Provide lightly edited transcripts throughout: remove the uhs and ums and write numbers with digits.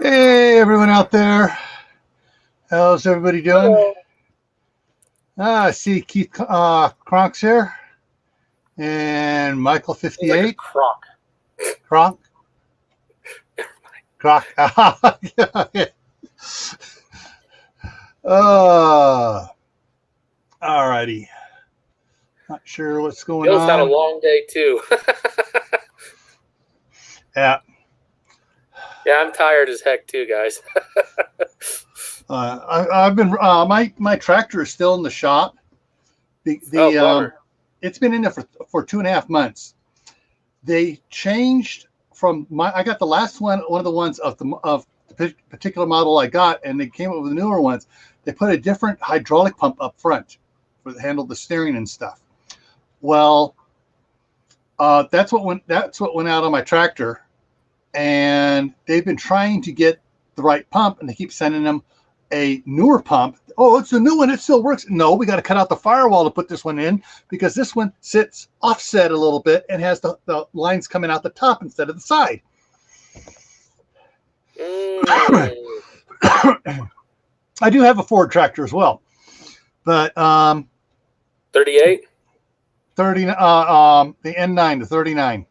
Hey, everyone out there. How's everybody doing? Hello. I see Keith Kronk's here and Michael Seems like a 58. crock. Kronk? Kronk. All righty. Not sure what's going Bill's had a on. long day too. Yeah. Yeah, I'm tired as heck too, guys. I've been my tractor is still in the shop. Oh, bummer. It's been in there for 2.5 months. They changed from I got the last one of the ones of the particular model I got, and they came up with newer ones. They put a different hydraulic pump up front for to handle the steering and stuff. Well, that's what went out on my tractor, and they've been trying to get the right pump, and they keep sending them a newer pump. Oh, it's a new one. It still works. No, we got to cut out the firewall to put this one in because this one sits offset a little bit and has the lines coming out the top instead of the side. I do have a Ford tractor as well, but 38? 30 the N9 to 39.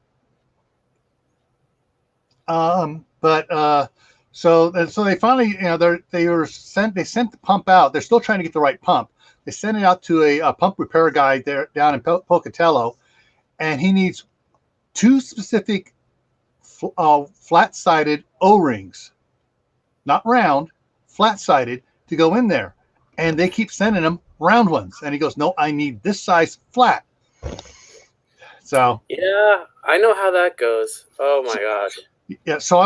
So they finally, they sent the pump out. They're still trying to get the right pump. They sent it out to a pump repair guy there down in Pocatello, and he needs 2 specific flat-sided O-rings, not round, flat-sided, to go in there. And they keep sending him round ones, and he goes, "No, I need this size flat." So yeah, I know how that goes. Oh my gosh. Yeah, so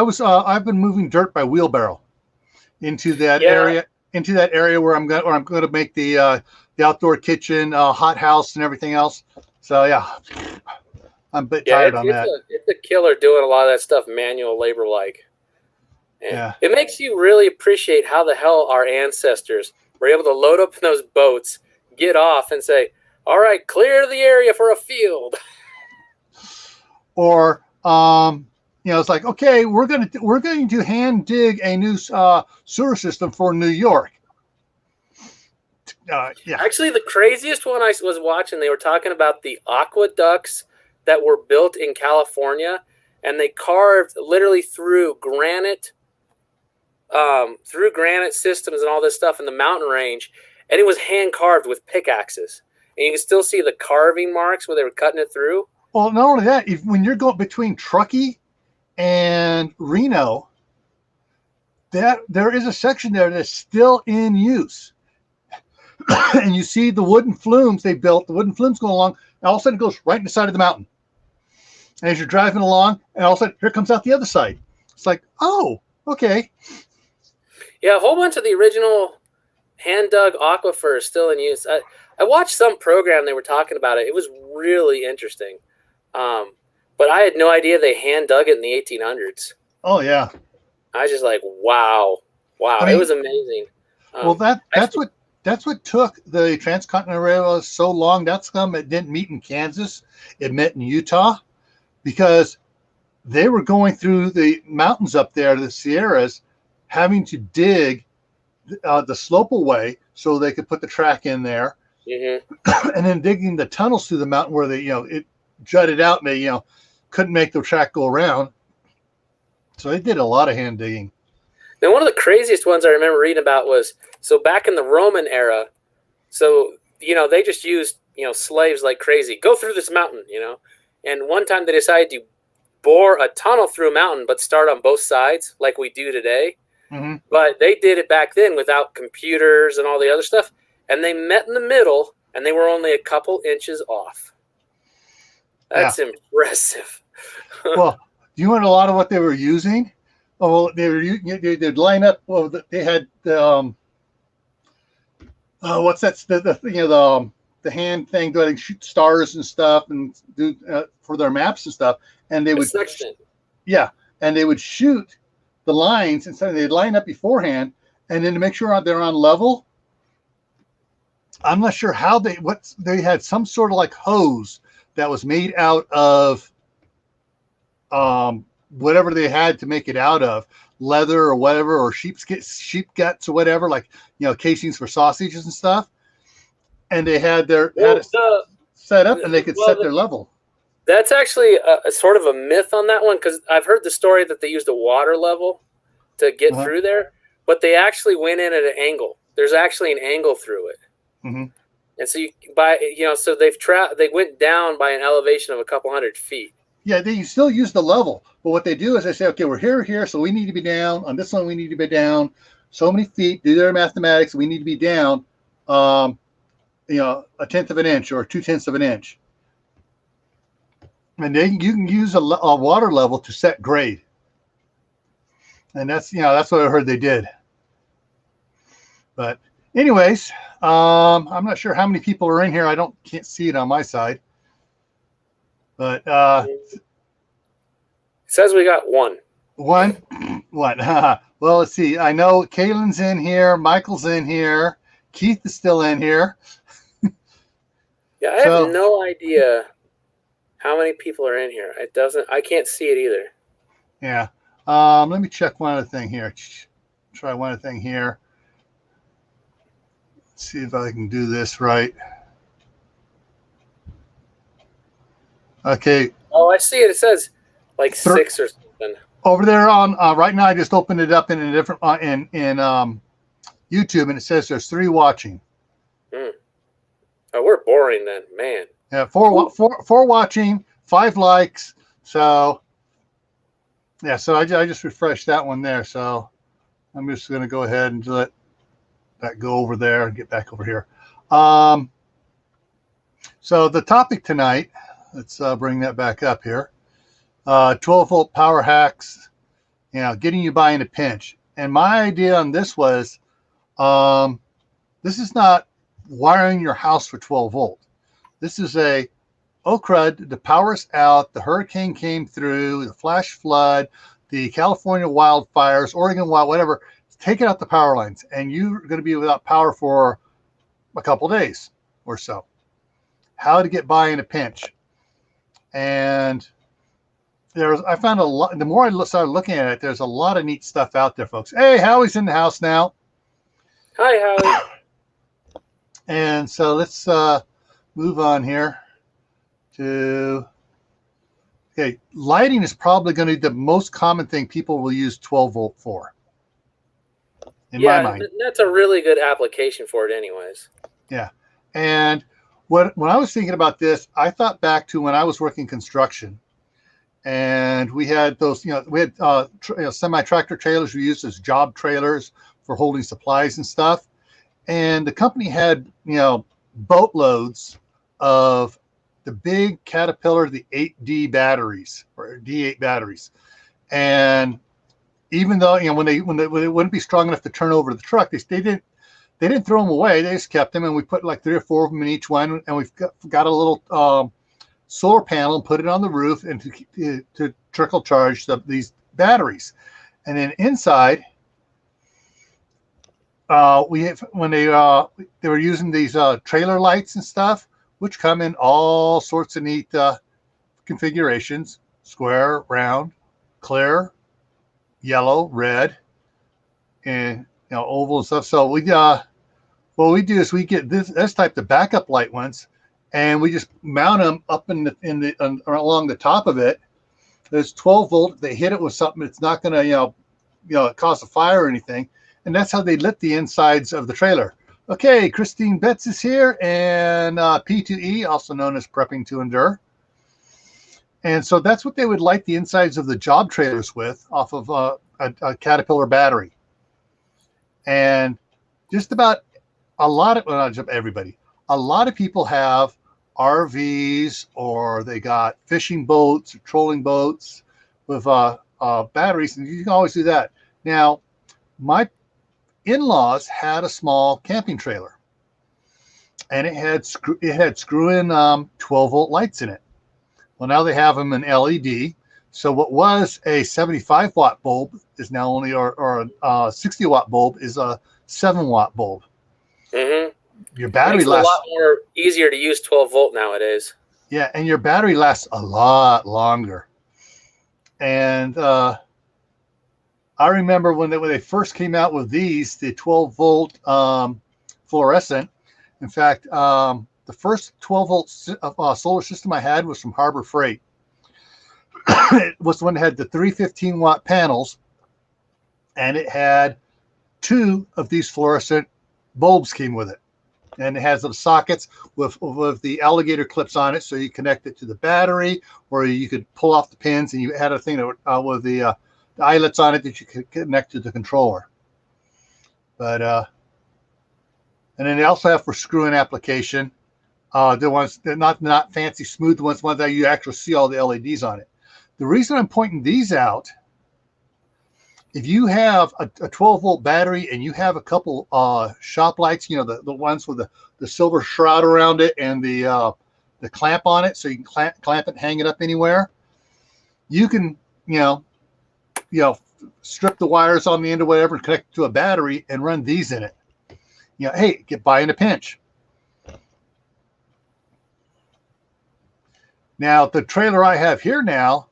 I've been moving dirt by wheelbarrow into that area where I'm going to make the outdoor kitchen, hot house, and everything else. So yeah, I'm a bit tired on that. It's a killer doing a lot of that stuff manual labor like. Yeah, it makes you really appreciate how the hell our ancestors were able to load up in those boats, get off, and say, "All right, clear the area for a field." Or it's like, okay, we're going to hand dig a new sewer system for New York. Yeah. Actually, the craziest one I was watching, they were talking about the aqueducts that were built in California, and they carved literally through granite systems and all this stuff in the mountain range, and it was hand carved with pickaxes, and you can still see the carving marks where they were cutting it through. Well, not only that, when you're going between Truckee and Reno, that there is a section there that's still in use. And you see the wooden flumes they built, the wooden flumes going along, and all of a sudden it goes right in the side of the mountain. And as you're driving along, and all of a sudden here comes out the other side. It's like, oh, okay. Yeah, a whole bunch of the original hand-dug aquifer is still in use. I watched some program, they were talking about it. It was really interesting. But I had no idea they hand-dug it in the 1800s. Oh, yeah. I was just like, wow. I mean, it was amazing. Well, that's what took the Transcontinental Railroad so long. That's come. It didn't meet in Kansas. It met in Utah because they were going through the mountains up there, the Sierras, having to dig the slope away so they could put the track in there, and then digging the tunnels through the mountain where they, it jutted out and they, couldn't make the track go around. So they did a lot of hand digging. Now, one of the craziest ones I remember reading about was, so back in the Roman era, so, they just used, slaves like crazy. Go through this mountain, And one time they decided to bore a tunnel through a mountain, but start on both sides like we do today. Mm-hmm. But they did it back then without computers and all the other stuff. And they met in the middle, and they were only a couple inches off. That's impressive. Well, do you know a lot of what they were using? Oh, they'd line up. Well, they had what's that? The hand thing that shoot stars and stuff and do for their maps and stuff. And they would section. Yeah, and they would shoot the lines and so they'd line up beforehand, and then to make sure they're on level. I'm not sure how they had some sort of like hose that was made out of whatever they had to make it out of, leather or whatever, or sheep guts or whatever, like, casings for sausages and stuff. And they had it set up, and they could set their level. That's actually a sort of a myth on that one, because I've heard the story that they used a water level to get through there, but they actually went in at an angle. There's actually an angle through it. Mm-hmm. And so so they went down by an elevation of a couple hundred feet. Yeah, they still use the level, but what they do is they say, okay, we're here, so we need to be down. On this one, we need to be down so many feet. Do their mathematics. We need to be down, a tenth of an inch or 2/10 of an inch. And then you can use a water level to set grade. And that's what I heard they did. But anyways, I'm not sure how many people are in here. Can't see it on my side. But it says we got one. One. Well, let's see. I know Kaylin's in here. Michael's in here. Keith is still in here. Yeah, I have no idea how many people are in here. I can't see it either. Yeah. Let me check one other thing here. Try one other thing here. Let's see if I can do this right. Okay. Oh, I see it. It says like 6 or something. Over there on right now, I just opened it up in a different in YouTube, and it says there's 3 watching. Oh, we're boring then, man. Yeah, 4 watching, 5 likes. So yeah, so I just refreshed that one there. So I'm just going to go ahead and let that go over there and get back over here. So the topic tonight. Let's bring that back up here. 12-volt power hacks, getting you by in a pinch. And my idea on this was, this is not wiring your house for 12 volt. This is oh crud, the power's out, the hurricane came through, the flash flood, the California wildfires, Oregon whatever, taking out the power lines, and you're going to be without power for a couple days or so. How to get by in a pinch. And I found a lot. The more I started looking at it, there's a lot of neat stuff out there, folks. Hey, Howie's in the house now. Hi, Howie. And so let's move on here to. Okay, lighting is probably going to be the most common thing people will use 12 volt for. In my mind, that's a really good application for it, anyways. Yeah, and. When I was thinking about this, I thought back to when I was working construction, and we had those, semi-tractor trailers we used as job trailers for holding supplies and stuff. And the company had, boatloads of the big Caterpillar, the 8D batteries or D8 batteries. And even though, when they wouldn't be strong enough to turn over the truck, they didn't throw them away. They just kept them, and we put like 3 or 4 of them in each one. And we've got a little solar panel and put it on the roof and to trickle charge these batteries. And then inside, when they were using these trailer lights and stuff, which come in all sorts of neat configurations: square, round, clear, yellow, red, and oval and stuff. So what we do is we get this type of backup light ones, and we just mount them up along the top of it. There's 12 volt. They hit it with something. It's not going to cause a fire or anything. And that's how they lit the insides of the trailer. Okay, Christine Betts is here, and P2E, also known as Prepping to Endure. And so that's what they would light the insides of the job trailers with, off of a Caterpillar battery. And just about a lot of people have RVs, or they got fishing boats or trolling boats with batteries, and you can always do that. Now, my in-laws had a small camping trailer, and it had screw-in 12-volt lights in it. Well, now they have them in LED. So what was a 75-watt bulb is now only, or a 60-watt bulb is a 7-watt bulb. Mm-hmm. Your battery lasts a lot more easier to use 12 volt nowadays. Yeah, and your battery lasts a lot longer. And I remember when they first came out with these, the 12-volt fluorescent. In fact, the first 12-volt solar system I had was from Harbor Freight. It was the one that had the 315-watt panels, and it had 2 of these fluorescent bulbs came with it. And it has some sockets with the alligator clips on it, so you connect it to the battery, or you could pull off the pins, and you had a thing that, with the eyelets on it that you could connect to the controller. But and then they also have for screw-in application, the ones that not fancy smooth ones that you actually see all the LEDs on it. The reason I'm pointing these out, if you have a 12-volt battery and you have a couple shop lights, you know, the ones with the silver shroud around it and the clamp on it, so you can clamp it, hang it up anywhere, you can, you know, strip the wires on the end or whatever and connect it to a battery and run these in it. You know, hey, get by in a pinch. Now, the trailer I have here now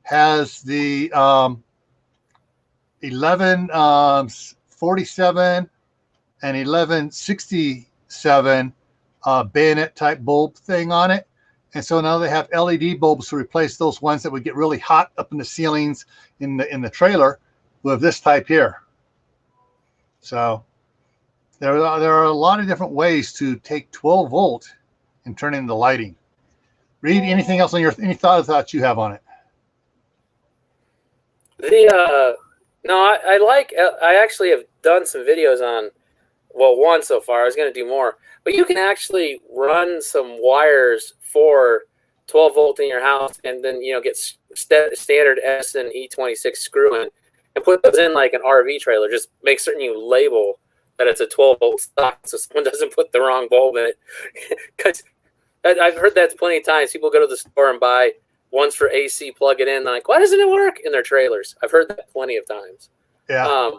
has the 1147 and 1167 bayonet type bulb thing on it. And so now they have LED bulbs to replace those ones that would get really hot up in the ceilings in the trailer with this type here. So there are a lot of different ways to take 12 volt and turn it into lighting. Reed, anything else on any thoughts you have on it? No, I actually have done some videos on, well, one so far. I was going to do more, but you can actually run some wires for 12 volt in your house, and then, you know, get standard S and E26 screw in and put those in like an RV trailer. Just make certain you label that it's a 12 volt stock, so someone doesn't put the wrong bulb in it. Because I've heard that plenty of times. People go to the store and buy ones for AC, plug it in, like, why doesn't it work in their trailers? I've heard that plenty of times. Yeah.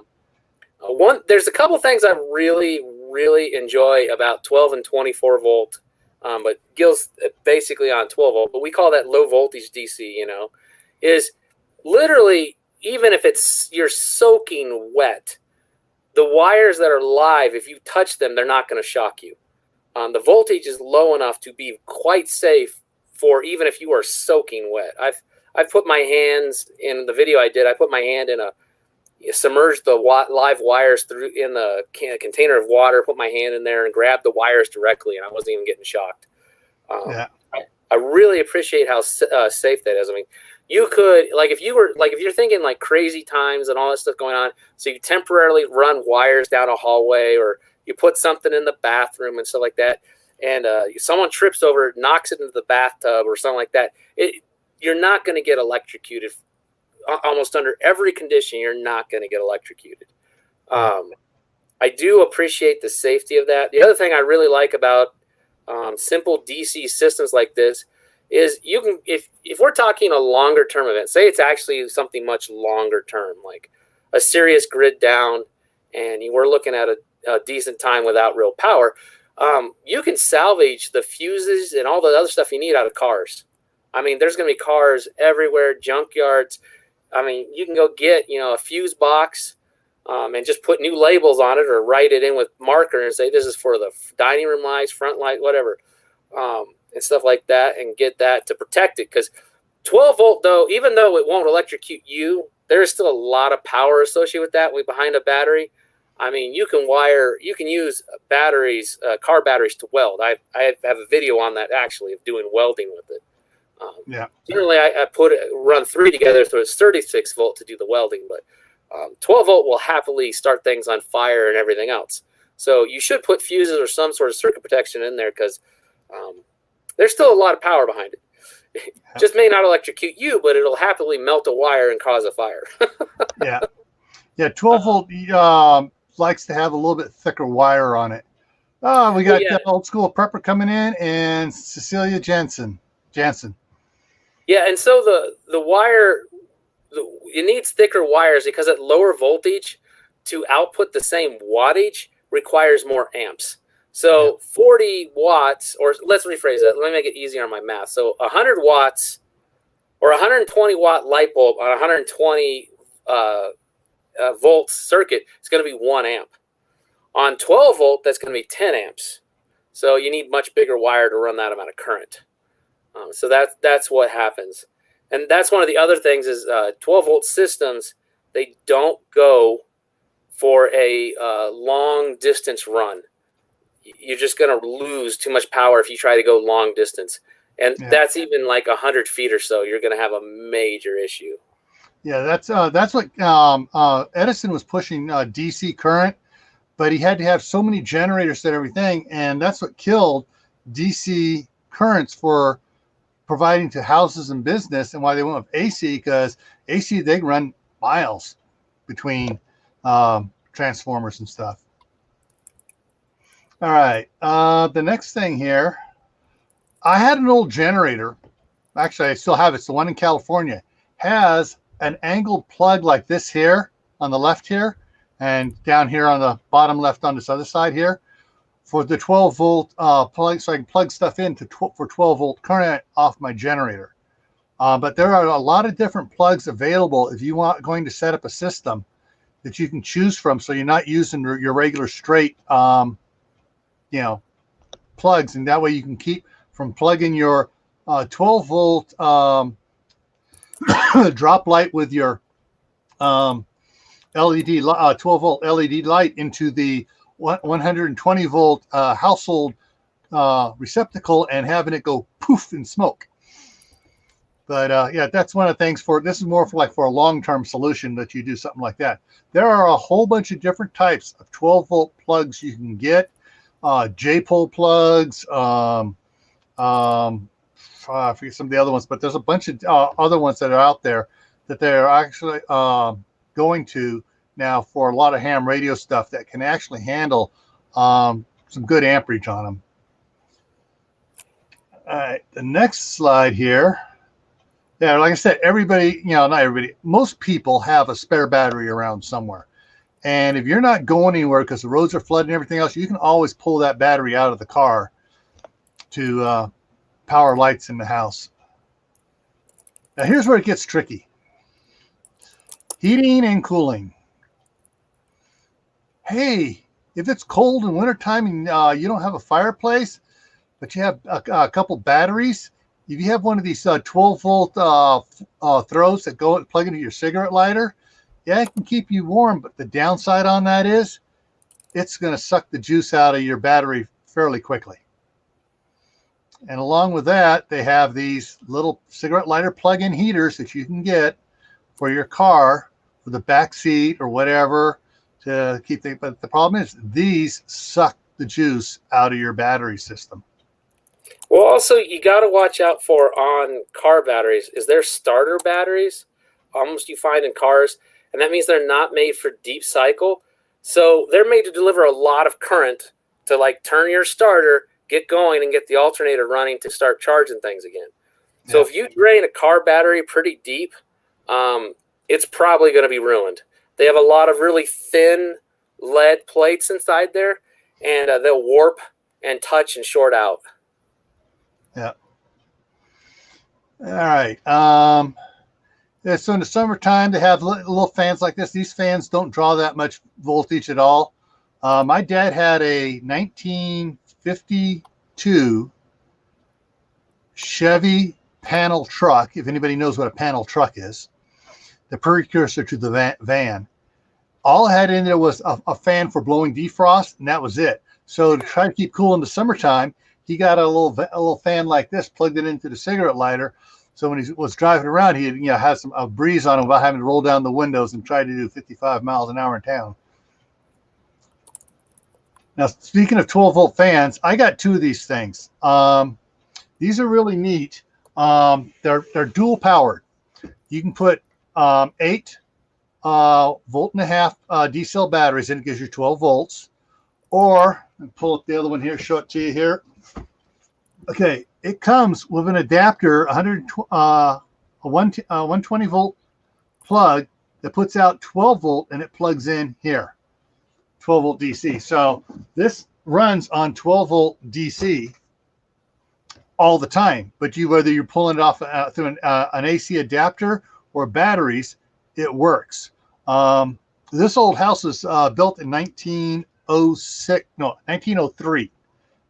There's a couple things I really, really enjoy about 12 and 24 volt, but Gil's basically on 12 volt, but we call that low voltage DC, you know, is literally, even if you're soaking wet, the wires that are live, if you touch them, they're not going to shock you. The voltage is low enough to be quite safe for even if you are soaking wet. I've put my hands in the video I did. I put my hand in submerged the live wires through in the container of water. Put my hand in there and grabbed the wires directly, and I wasn't even getting shocked. Yeah. I really appreciate how safe that is. I mean, you could, like, if you're thinking like crazy times and all that stuff going on, so you temporarily run wires down a hallway, or you put something in the bathroom and stuff like that, and someone trips over it, knocks it into the bathtub or something like that, you're not going to get electrocuted. Almost under every condition, you're not going to get electrocuted. I do appreciate the safety of that. The other thing I really like about simple DC systems like this is you can, if we're talking a longer term event, say it's actually something much longer term, like a serious grid down, and we're looking at a decent time without real power, you can salvage the fuses and all the other stuff you need out of cars. I mean, there's going to be cars everywhere, junkyards. I mean, you can go get, a fuse box and just put new labels on it, or write it in with marker and say, this is for the dining room lights, front light, whatever, and stuff like that, and get that to protect it. Because 12 volt, though, even though it won't electrocute you, there's still a lot of power associated with that behind a battery. I mean, you can use batteries, car batteries, to weld. I have a video on that, actually, of doing welding with it. Yeah. Generally, I run 3 together, so it's 36 volt to do the welding, but 12 volt will happily start things on fire and everything else. So you should put fuses or some sort of circuit protection in there, because there's still a lot of power behind it. Just may not electrocute you, but it'll happily melt a wire and cause a fire. Yeah. 12 volt likes to have a little bit thicker wire on it. Oh, we got the old school prepper coming in, and Cecilia Jansen. Yeah, and so the wire, it needs thicker wires, because at lower voltage, to output the same wattage requires more amps. So 40 watts, or let's rephrase that. Let me make it easier on my math. So 100 watts or a 120 watt light bulb on a 120 volt circuit is going to be 1 amp. On 12 volt, that's going to be 10 amps. So you need much bigger wire to run that amount of current. So that's what happens. And that's one of the other things is 12 volt systems, they don't go for a long distance run. You're just going to lose too much power if you try to go long distance. And that's even like 100 feet or so, you're going to have a major issue. Yeah, that's what Edison was pushing DC current, but he had to have so many generators and everything, and that's what killed DC currents for providing to houses and business, and why they went with AC, because AC, they run miles between transformers and stuff. All right, the next thing here, I had an old generator. Actually, I still have it. It's the one in California. Has an angled plug like this here on the left here, and down here on the bottom left on this other side here, for the 12 volt plug, so I can plug stuff in for 12 volt current off my generator. But there are a lot of different plugs available if you want going to set up a system that you can choose from, so you're not using your regular straight plugs, and that way you can keep from plugging your 12 volt drop light with your LED 12 volt LED light into the 120 volt household receptacle and having it go poof and smoke. But yeah, that's one of the things this is more for a long-term solution that you do something like that. There are a whole bunch of different types of 12 volt plugs you can get. J-pole plugs, I forget some of the other ones, but there's a bunch of other ones that are out there that they're actually going to now for a lot of ham radio stuff that can actually handle some good amperage on them. All right, the next slide here. Yeah, like I said, everybody, not everybody, most people have a spare battery around somewhere. And if you're not going anywhere because the roads are flooded and everything else, you can always pull that battery out of the car to power lights in the house. Now here's where it gets tricky. Heating and cooling. Hey, if it's cold in wintertime and you don't have a fireplace, but you have a couple batteries, if you have one of these 12 volt throws that go and plug into your cigarette lighter, yeah, it can keep you warm, but the downside on that is it's going to suck the juice out of your battery fairly quickly. And along with that, they have these little cigarette lighter plug-in heaters that you can get for your car, for the back seat or whatever, to keep things. But the problem is these suck the juice out of your battery system. Well, also, you got to watch out for on car batteries. Is there starter batteries? Almost you find in cars. And that means they're not made for deep cycle. So they're made to deliver a lot of current to like turn your starter, get going, and get the alternator running to start charging things again. So if you drain a car battery pretty deep, it's probably going to be ruined. They have a lot of really thin lead plates inside there, and they'll warp and touch and short out. Yeah. All right. Yeah, so in the summertime, they have little fans like this. These fans don't draw that much voltage at all. My dad had a 1952 Chevy panel truck, if anybody knows what a panel truck is, the precursor to the van. All it had in there was a fan for blowing defrost, and that was it. So to try to keep cool in the summertime, he got a little fan like this, plugged it into the cigarette lighter. So when he was driving around, he had a breeze on him without having to roll down the windows and try to do 55 miles an hour in town. Now, speaking of 12 volt fans, I got two of these things. These are really neat. They're dual powered. You can put 8 volt and a half D cell batteries in. It gives you 12 volts. Or pull up the other one here, show it to you here. Okay, it comes with an adapter, a 120 volt plug that puts out 12 volt, and it plugs in here, 12 volt DC. So this runs on 12 volt DC, all the time. But whether you're pulling it off through an AC adapter or batteries, it works. This old house was built in 1903.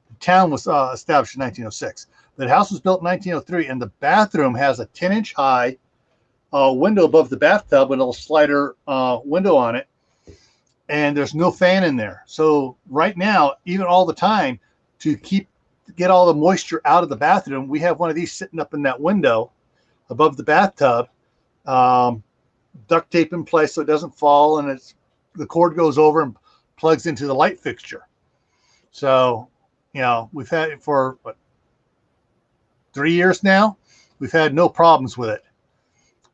The town was established in 1906. The house was built in 1903, and the bathroom has a 10-inch high window above the bathtub with a little slider window on it, and there's no fan in there. So right now, even all the time, to get all the moisture out of the bathroom, we have one of these sitting up in that window above the bathtub, duct tape in place so it doesn't fall, and the cord goes over and plugs into the light fixture. So, we've had it for 3 years now. We've had no problems with it.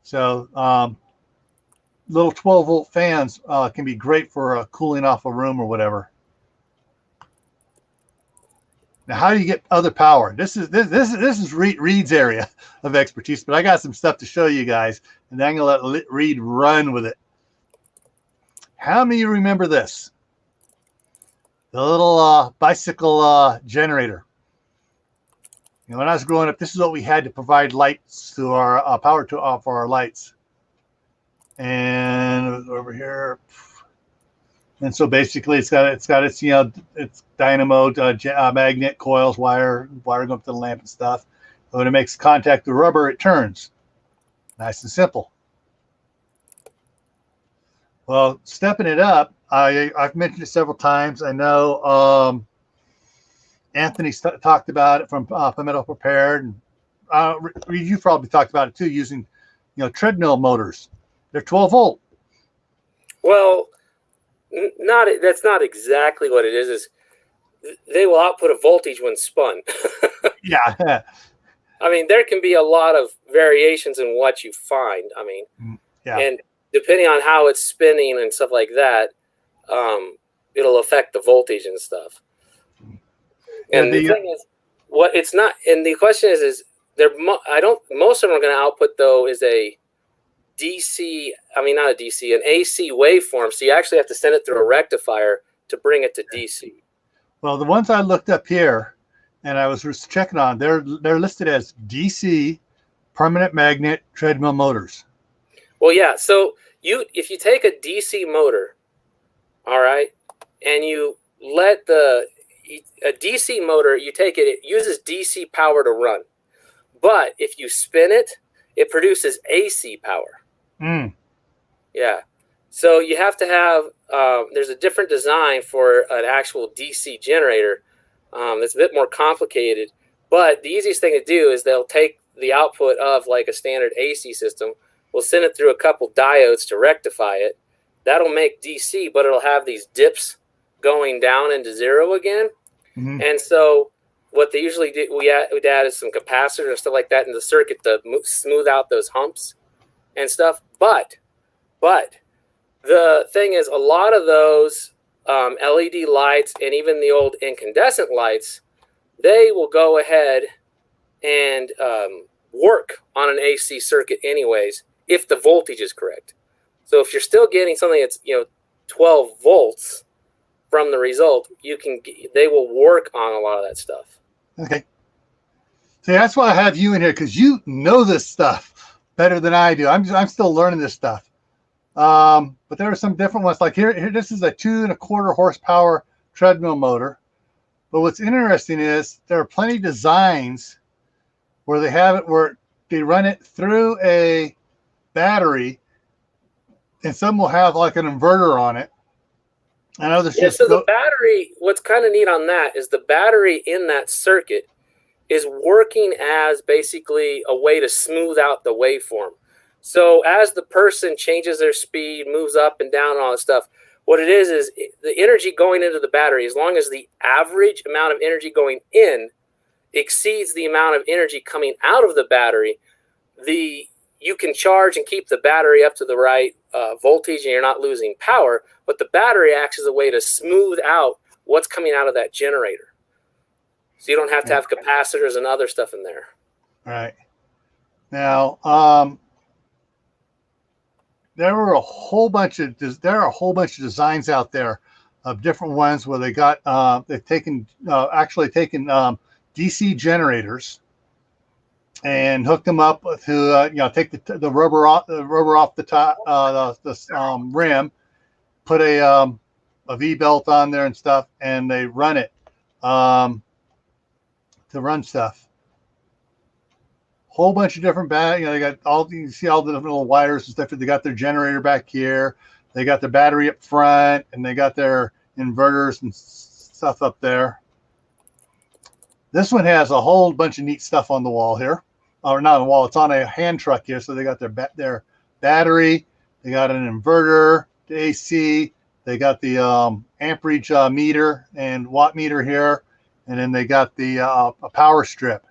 So little 12-volt fans can be great for cooling off a room or whatever. Now, how do you get other power? This is Reed's area of expertise, but I got some stuff to show you guys, and then I'm going to let Reed run with it. How many of you remember this? The little bicycle generator. When I was growing up, this is what we had to provide lights to our power to for our lights. And it was over here. And so basically, it's got its its dynamo, magnet, coils, wire going up to the lamp and stuff. When it makes contact with rubber, it turns. Nice and simple. Well, stepping it up, I've mentioned it several times. I know Anthony talked about it from Palmetto Prepared, and you probably talked about it too, using treadmill motors. They're 12 volt. Well, that's not exactly what it is. Is they will output a voltage when spun. Yeah. I mean, there can be a lot of variations in what you find. I mean, yeah. And depending on how it's spinning and stuff like that, it'll affect the voltage and stuff. And the thing is, what it's not, and the question is most of them are going to output though is a DC. I mean, not a DC, an AC waveform. So you actually have to send it through a rectifier to bring it to DC. Well, the ones I looked up here, and I was just checking on, they're listed as DC permanent magnet treadmill motors. Well, yeah. So if you take a DC motor, all right, and you let a DC motor, it uses DC power to run. But if you spin it, it produces AC power. Yeah. So you have to have, there's a different design for an actual DC generator that's a bit more complicated. But the easiest thing to do is they'll take the output of like a standard AC system, we'll send it through a couple diodes to rectify it. That'll make DC, but it'll have these dips going down into zero again. Mm-hmm. And so what they usually do, we'd add is some capacitors and stuff like that in the circuit to smooth out those humps and stuff. But the thing is, a lot of those LED lights and even the old incandescent lights, they will go ahead and work on an AC circuit anyways if the voltage is correct. So if you're still getting something that's 12 volts from the result, they will work on a lot of that stuff. Okay. See, that's why I have you in here, because you know this stuff better than I do. I'm still learning this stuff. But there are some different ones. Like here, this is a 2.25 horsepower treadmill motor. But what's interesting is there are plenty of designs where they have it where they run it through a battery, and some will have like an inverter on it. And others so the battery, what's kind of neat on that is the battery in that circuit is working as basically a way to smooth out the waveform. So as the person changes their speed, moves up and down and all that stuff, what it is the energy going into the battery, as long as the average amount of energy going in exceeds the amount of energy coming out of the battery, you can charge and keep the battery up to the right voltage and you're not losing power, but the battery acts as a way to smooth out what's coming out of that generator. So you don't have to have capacitors and other stuff in there. All right. Now, there are a whole bunch of designs out there of different ones where they got they've taken DC generators and hook them up to take the rubber off the top the rim, put a V belt on there and stuff, and they run it to run stuff. Whole bunch of different they got you can see all the different little wires and stuff. They got their generator back here. They got their battery up front, and they got their inverters and stuff up there. This one has a whole bunch of neat stuff on the wall here. Or not on the wall, it's on a hand truck here. So they got their battery, they got an inverter, the AC, they got the amperage meter and watt meter here, and then they got the a power strip.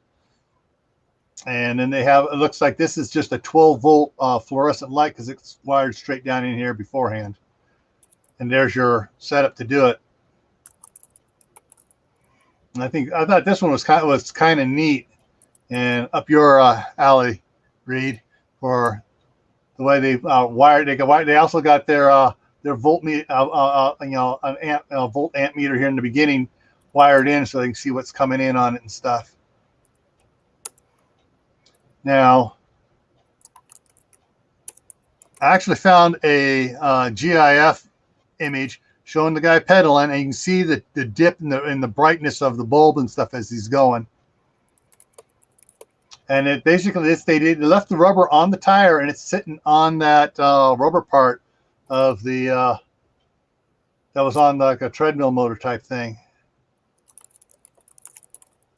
And then they have, it looks like this is just a 12-volt fluorescent light because it's wired straight down in here beforehand. And there's your setup to do it. And I thought this one was kind of neat and up your alley, Reed, for the way they wired. They also got their volt meter, an volt amp meter here in the beginning, wired in so they can see what's coming in on it and stuff. Now, I actually found a GIF image showing the guy pedaling, and you can see the dip in the brightness of the bulb and stuff as he's going. And it basically they left the rubber on the tire, and it's sitting on that rubber part of the that was on like a treadmill motor type thing.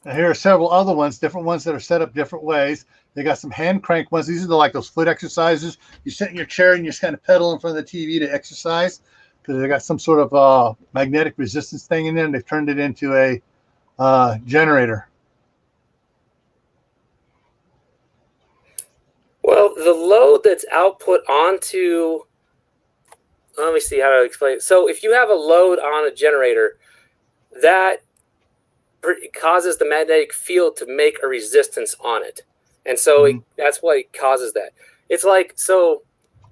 And here are several other ones, different ones that are set up different ways. They got some hand crank ones. These are like those foot exercises. You sit in your chair and you just kind of pedal in front of the TV to exercise, because they got some sort of magnetic resistance thing in there, and they've turned it into a generator. Well, the load that's output onto, let me see how to explain it. So if you have a load on a generator, that causes the magnetic field to make a resistance on it. And so that's what causes that. It's like, so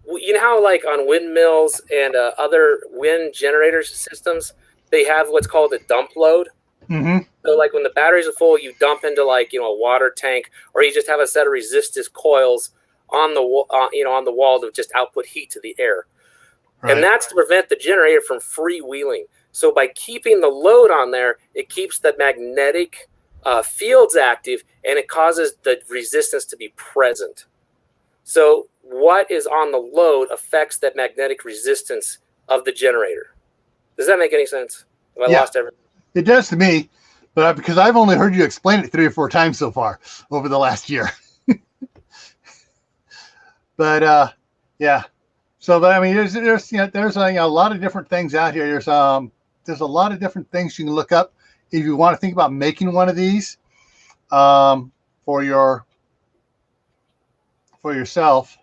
you know how like on windmills and other wind generator systems, they have what's called a dump load. So like when the batteries are full, you dump into like, a water tank, or you just have a set of resistance coils on the on the wall to just output heat to the air. Right. And that's to prevent the generator from freewheeling. So by keeping the load on there, it keeps the magnetic fields active, and it causes the resistance to be present. So what is on the load affects that magnetic resistance of the generator. Does that make any sense? Have I lost everything? It does to me, but because I've only heard you explain it 3 or 4 times so far over the last year. But yeah. So, but I mean, there's a lot of different things out here. There's a lot of different things you can look up if you want to think about making one of these for yourself.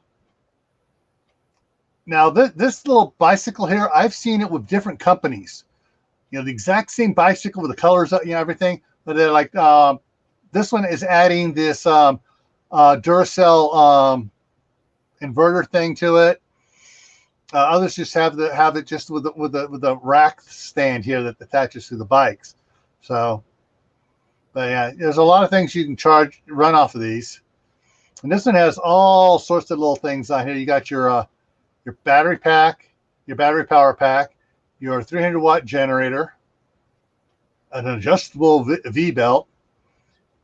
Now, this little bicycle here, I've seen it with different companies. The exact same bicycle with the colors, everything. But they're like, this one is adding this Duracell inverter thing to it. Others just have it just with the rack stand here that attaches to the bikes. So, but yeah, there's a lot of things you can run off of these. And this one has all sorts of little things on here. You got your battery pack, your battery power pack, your 300-watt generator, an adjustable V belt,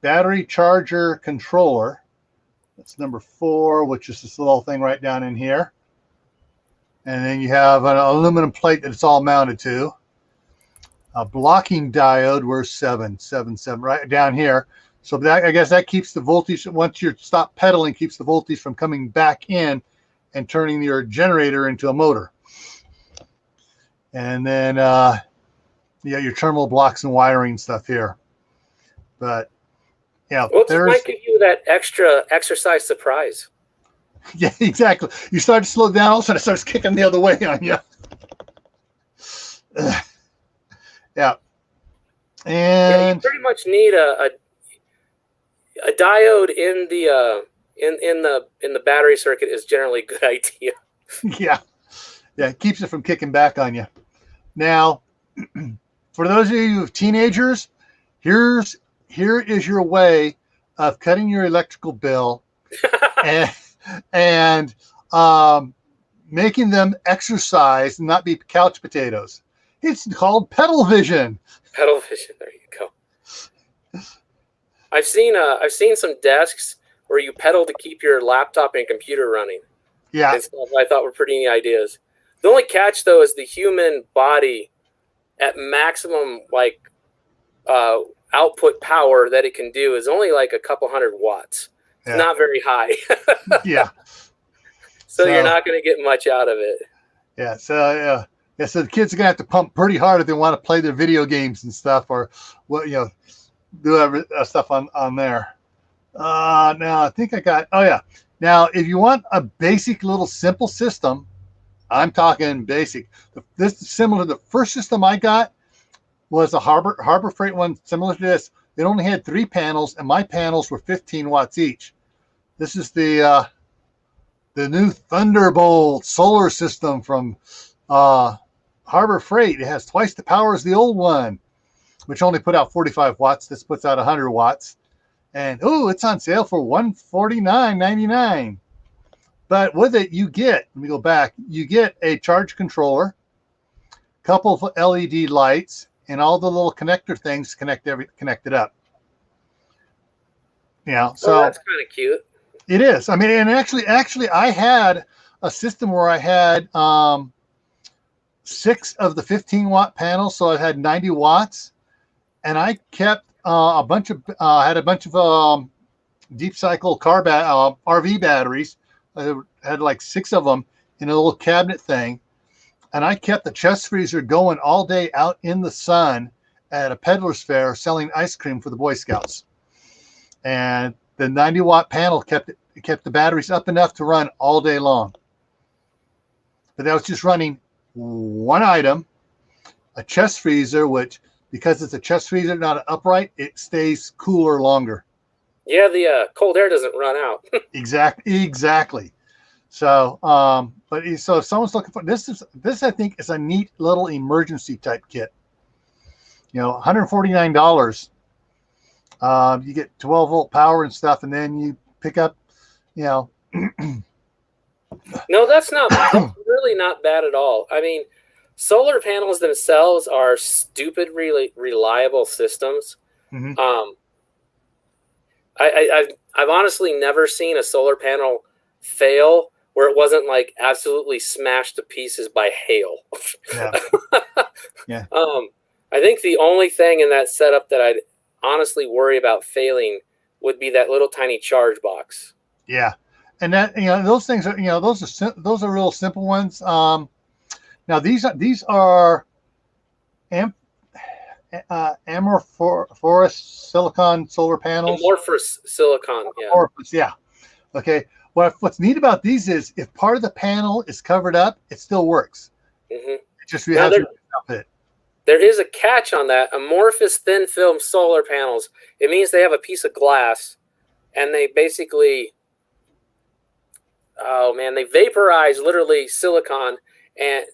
battery charger controller. That's number 4, which is this little thing right down in here. And then you have an aluminum plate that it's all mounted to. A blocking diode, we're 777 right down here. So that, I guess that keeps the voltage, once you stop pedaling, keeps the voltage from coming back in and turning your generator into a motor. And then your terminal blocks and wiring stuff here. But yeah, well, it might give you that extra exercise surprise. Yeah, exactly. You start to slow down, all of a sudden it starts kicking the other way on you. Yeah. And you pretty much need a diode in the battery circuit is generally a good idea. Yeah, it keeps it from kicking back on you. Now, for those of you with teenagers, here's here is your way of cutting your electrical bill and making them exercise and not be couch potatoes. It's called pedal vision. Pedal vision. There you go. I've seen some desks where you pedal to keep your laptop and computer running. Yeah. And stuff I thought were pretty neat ideas. The only catch, though, is the human body at maximum output power that it can do is only like a couple hundred watts. It's not very high. Yeah. So you're not going to get much out of it. Yeah. So so the kids are gonna have to pump pretty hard if they want to play their video games and stuff, or do stuff on there. Now I think I got. Oh yeah. Now if you want a basic little simple system, I'm talking basic. This is similar to the first system I got. Was a Harbor Freight one similar to this. It only had 3 panels, and my panels were 15 watts each. This is the new Thunderbolt solar system from Harbor Freight. It has twice the power as the old one, which only put out 45 watts. This puts out 100 watts. And it's on sale for $149.99. But with it, you get, let me go back, you get a charge controller, a couple of LED lights, and all the little connector things connect it up. So that's kind of cute. It is. I mean, and actually, I had a system where I had 6 of the 15-watt panels, so I had 90 watts, and I kept a bunch of deep cycle RV batteries. I had like 6 of them in a little cabinet thing. And I kept the chest freezer going all day out in the sun at a peddler's fair selling ice cream for the Boy Scouts. And the 90-watt panel kept the batteries up enough to run all day long. But that was just running one item, a chest freezer, which, because it's a chest freezer, not an upright, it stays cooler longer. Yeah, the cold air doesn't run out. Exactly. So, so if someone's looking for this, I think is a neat little emergency type kit. $149. You get 12-volt power and stuff, and then you pick up, No, that's really not bad at all. I mean, solar panels themselves are stupid, really reliable systems. Mm-hmm. I've honestly never seen a solar panel fail where it wasn't like absolutely smashed to pieces by hail. Yeah. Yeah. I think the only thing in that setup that I'd honestly worry about failing would be that little tiny charge box. Yeah. And that, those things are, those are real simple ones. Now these are amorphous silicon solar panels. Amorphous silicon. Yeah. Amorphous, yeah. Okay. What's neat about these is if part of the panel is covered up, it still works. Mm-hmm. It just has to fit. There is a catch on that. Amorphous thin film solar panels. It means they have a piece of glass, and they basically, they vaporize literally silicon and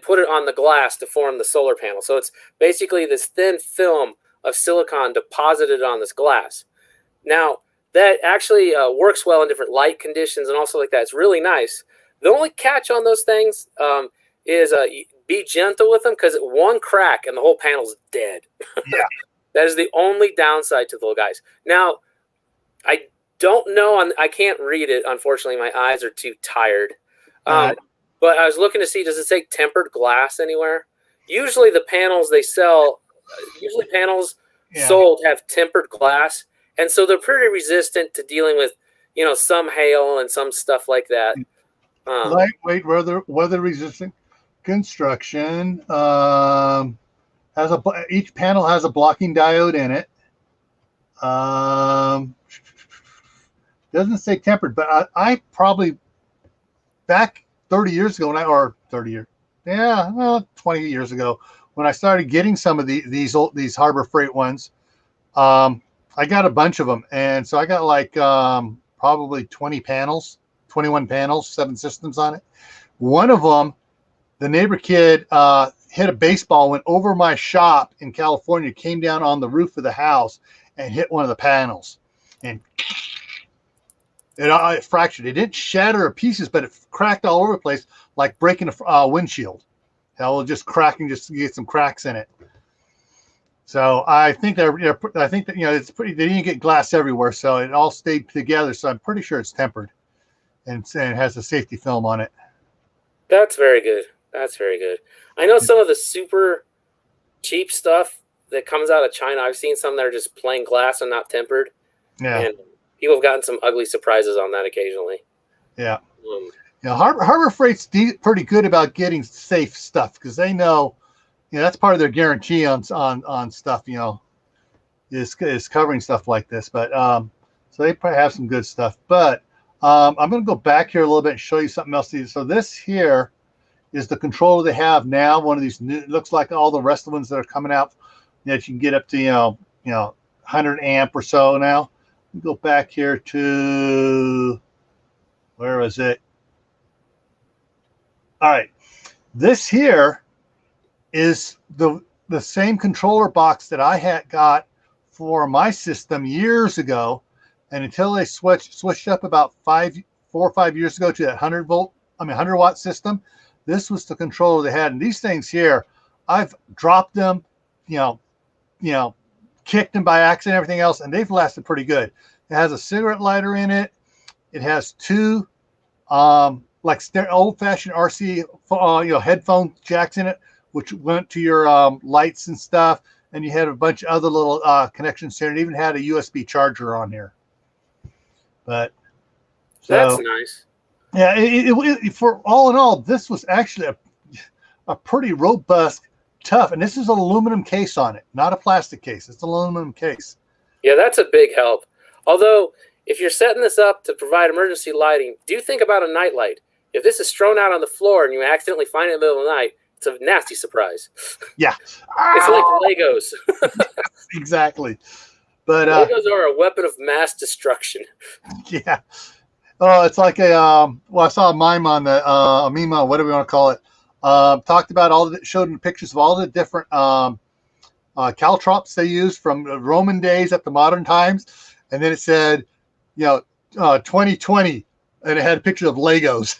put it on the glass to form the solar panel. So it's basically this thin film of silicon deposited on this glass. Now, that actually works well in different light conditions and also like that. It's really nice. The only catch on those things is be gentle with them, because one crack and the whole panel's dead. Yeah. That is the only downside to the little guys. Now, I don't know. I can't read it. Unfortunately, my eyes are too tired. But I was looking to see, does it say tempered glass anywhere? Usually the panels they sell, sold have tempered glass. And so they're pretty resistant to dealing with, some hail and some stuff like that. Lightweight, weather resistant construction. Each panel has a blocking diode in it. Doesn't say tempered, but I probably back 30 years ago 20 years ago when I started getting some of these Harbor Freight ones. I got a bunch of them, and so I got like probably 21 panels, 7 systems on it. One of them, the neighbor kid, hit a baseball, went over my shop in California, came down on the roof of the house and hit one of the panels, and it fractured. It didn't shatter to pieces, but it cracked all over the place, like breaking a windshield. It'll just cracking, just get some cracks in it. So I think that it's pretty. They didn't get glass everywhere, so it all stayed together. So I'm pretty sure it's tempered, and it has a safety film on it. That's very good. That's very good. I know some of the super cheap stuff that comes out of China. I've seen some that are just plain glass and not tempered. Yeah. And people have gotten some ugly surprises on that occasionally. Yeah. Harbor Freight's pretty good about getting safe stuff because they know, that's part of their guarantee on stuff. Is covering stuff like this. But so they probably have some good stuff. But I'm going to go back here a little bit and show you something else. So this here is the controller they have now. One of these new, looks like all the rest of the ones that are coming out that you can get up to 100 amp or so now. Go back here to, where was it? All right, this here is the same controller box that I had got for my system years ago, and until they switched up about 4 or 5 years ago to that 100 watt system, this was the controller they had. And these things here, I've dropped them, kicked them by accident, everything else, and they've lasted pretty good. It has a cigarette lighter in it. It has two old-fashioned RC headphone jacks in it, which went to your lights and stuff. And you had a bunch of other little connections here. It even had a USB charger on here. But that's nice. Yeah, it for all in all, this was actually a pretty robust, tough, and this is an aluminum case on it, not a plastic case. It's an aluminum case. Yeah, that's a big help. Although, if you're setting this up to provide emergency lighting, do think about a night light. If this is strewn out on the floor and you accidentally find it in the middle of the night, it's a nasty surprise. Yeah. It's like Legos. Exactly. But Legos are a weapon of mass destruction. Yeah. Oh, it's like I saw a meme on the meme on whatever you want to call it. Talked about showed pictures of all the different caltrops they used from the Roman days up to modern times, and then it said, 2020, and it had a picture of Legos,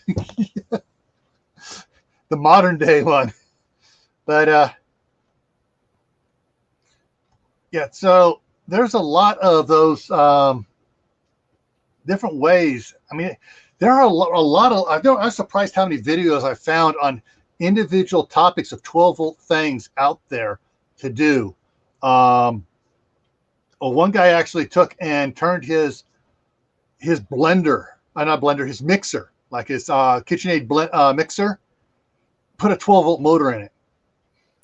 the modern day one. But yeah, so there's a lot of those different ways. I mean, there are a lot of. I'm surprised how many videos I found on individual topics of 12-volt things out there to do. One guy actually took and turned his blender, his mixer, like his KitchenAid mixer, put a 12-volt motor in it.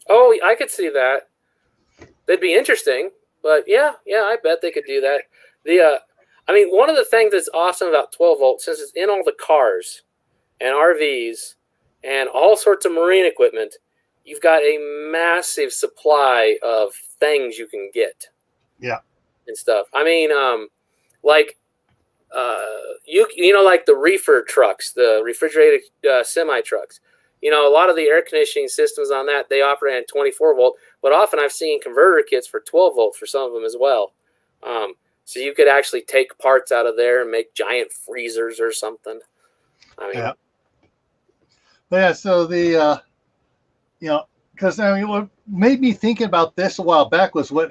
Oh, I could see that. That'd be interesting. But yeah, I bet they could do that. One of the things that's awesome about 12 volts, since it's in all the cars and RVs and all sorts of marine equipment, you've got a massive supply of things you can get. Yeah. And stuff. Like the reefer trucks, the refrigerated semi trucks. A lot of the air conditioning systems on that, they operate at 24 volt, but often I've seen converter kits for 12 volt for some of them as well. So you could actually take parts out of there and make giant freezers or something. Yeah. So because what made me thinking about this a while back was what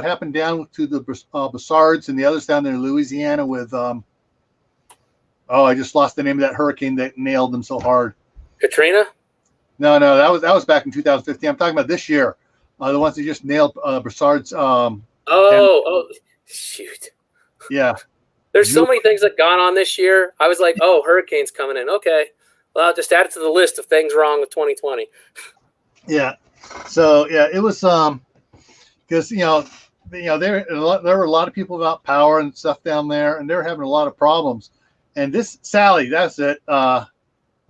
happened down to the Bussards and the others down there in Louisiana with I just lost the name of that hurricane that nailed them so hard. Katrina? No, that was back in 2015. I'm talking about this year. The ones that just nailed Bussards. Shoot. Yeah. There's so many things that gone on this year. I was like, hurricane's coming in. Okay. Well, I'll just add it to the list of things wrong with 2020. Yeah. So yeah, it was because there were a lot of people about power and stuff down there, and they're having a lot of problems. And this Sally, that's it. Or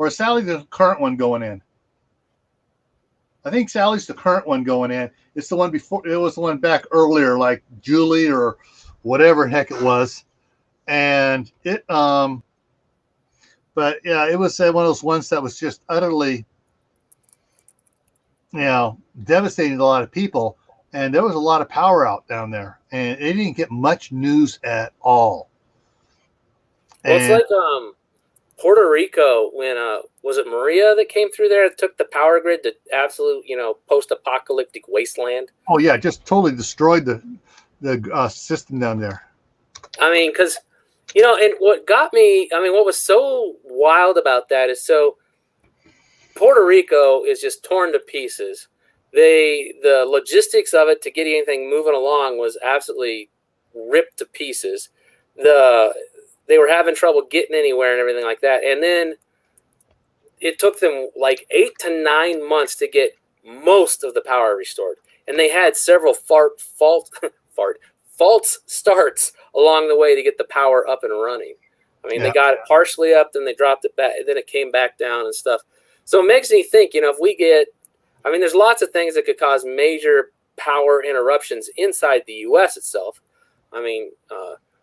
is Sally the current one going in? I think Sally's the current one going in. It's the one before. It was the one back earlier, like Julie or whatever the heck it was. And it, but yeah, it was one of those ones that was just utterly devastated a lot of people. And there was a lot of power out down there, and it didn't get much news at all. Well, it's like Puerto Rico when was it Maria that came through there and took the power grid to absolute post-apocalyptic wasteland. Oh yeah, just totally destroyed the system down there. I mean, because and what got me, what was so wild about that is Puerto Rico is just torn to pieces. The logistics of it to get anything moving along was absolutely ripped to pieces. They were having trouble getting anywhere and everything like that. And then it took them like 8 to 9 months to get most of the power restored. And they had several false starts along the way to get the power up and running. They got it partially up, then they dropped it back, then it came back down and stuff. So it makes me think, if we get, there's lots of things that could cause major power interruptions inside the U.S. itself.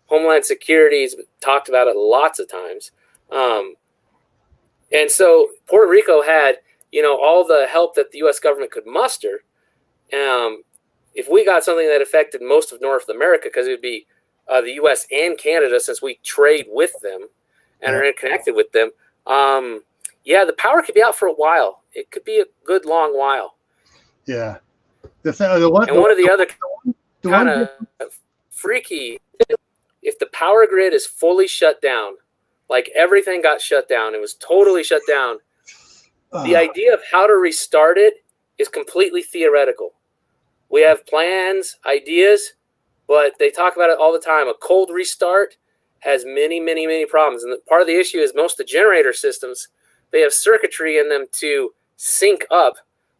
Homeland Security's talked about it lots of times. And so Puerto Rico had, all the help that the U.S. government could muster. If we got something that affected most of North America, because it would be the U.S. and Canada, since we trade with them and are interconnected with them, the power could be out for a while. It could be a good long while. Yeah. One of the other kind of freaky, if the power grid is fully shut down, like everything got shut down, it was totally shut down, the idea of how to restart it is completely theoretical. We have plans, ideas, but they talk about it all the time. A cold restart has many, many, many problems. And part of the issue is most of the generator systems, they have circuitry in them to sync up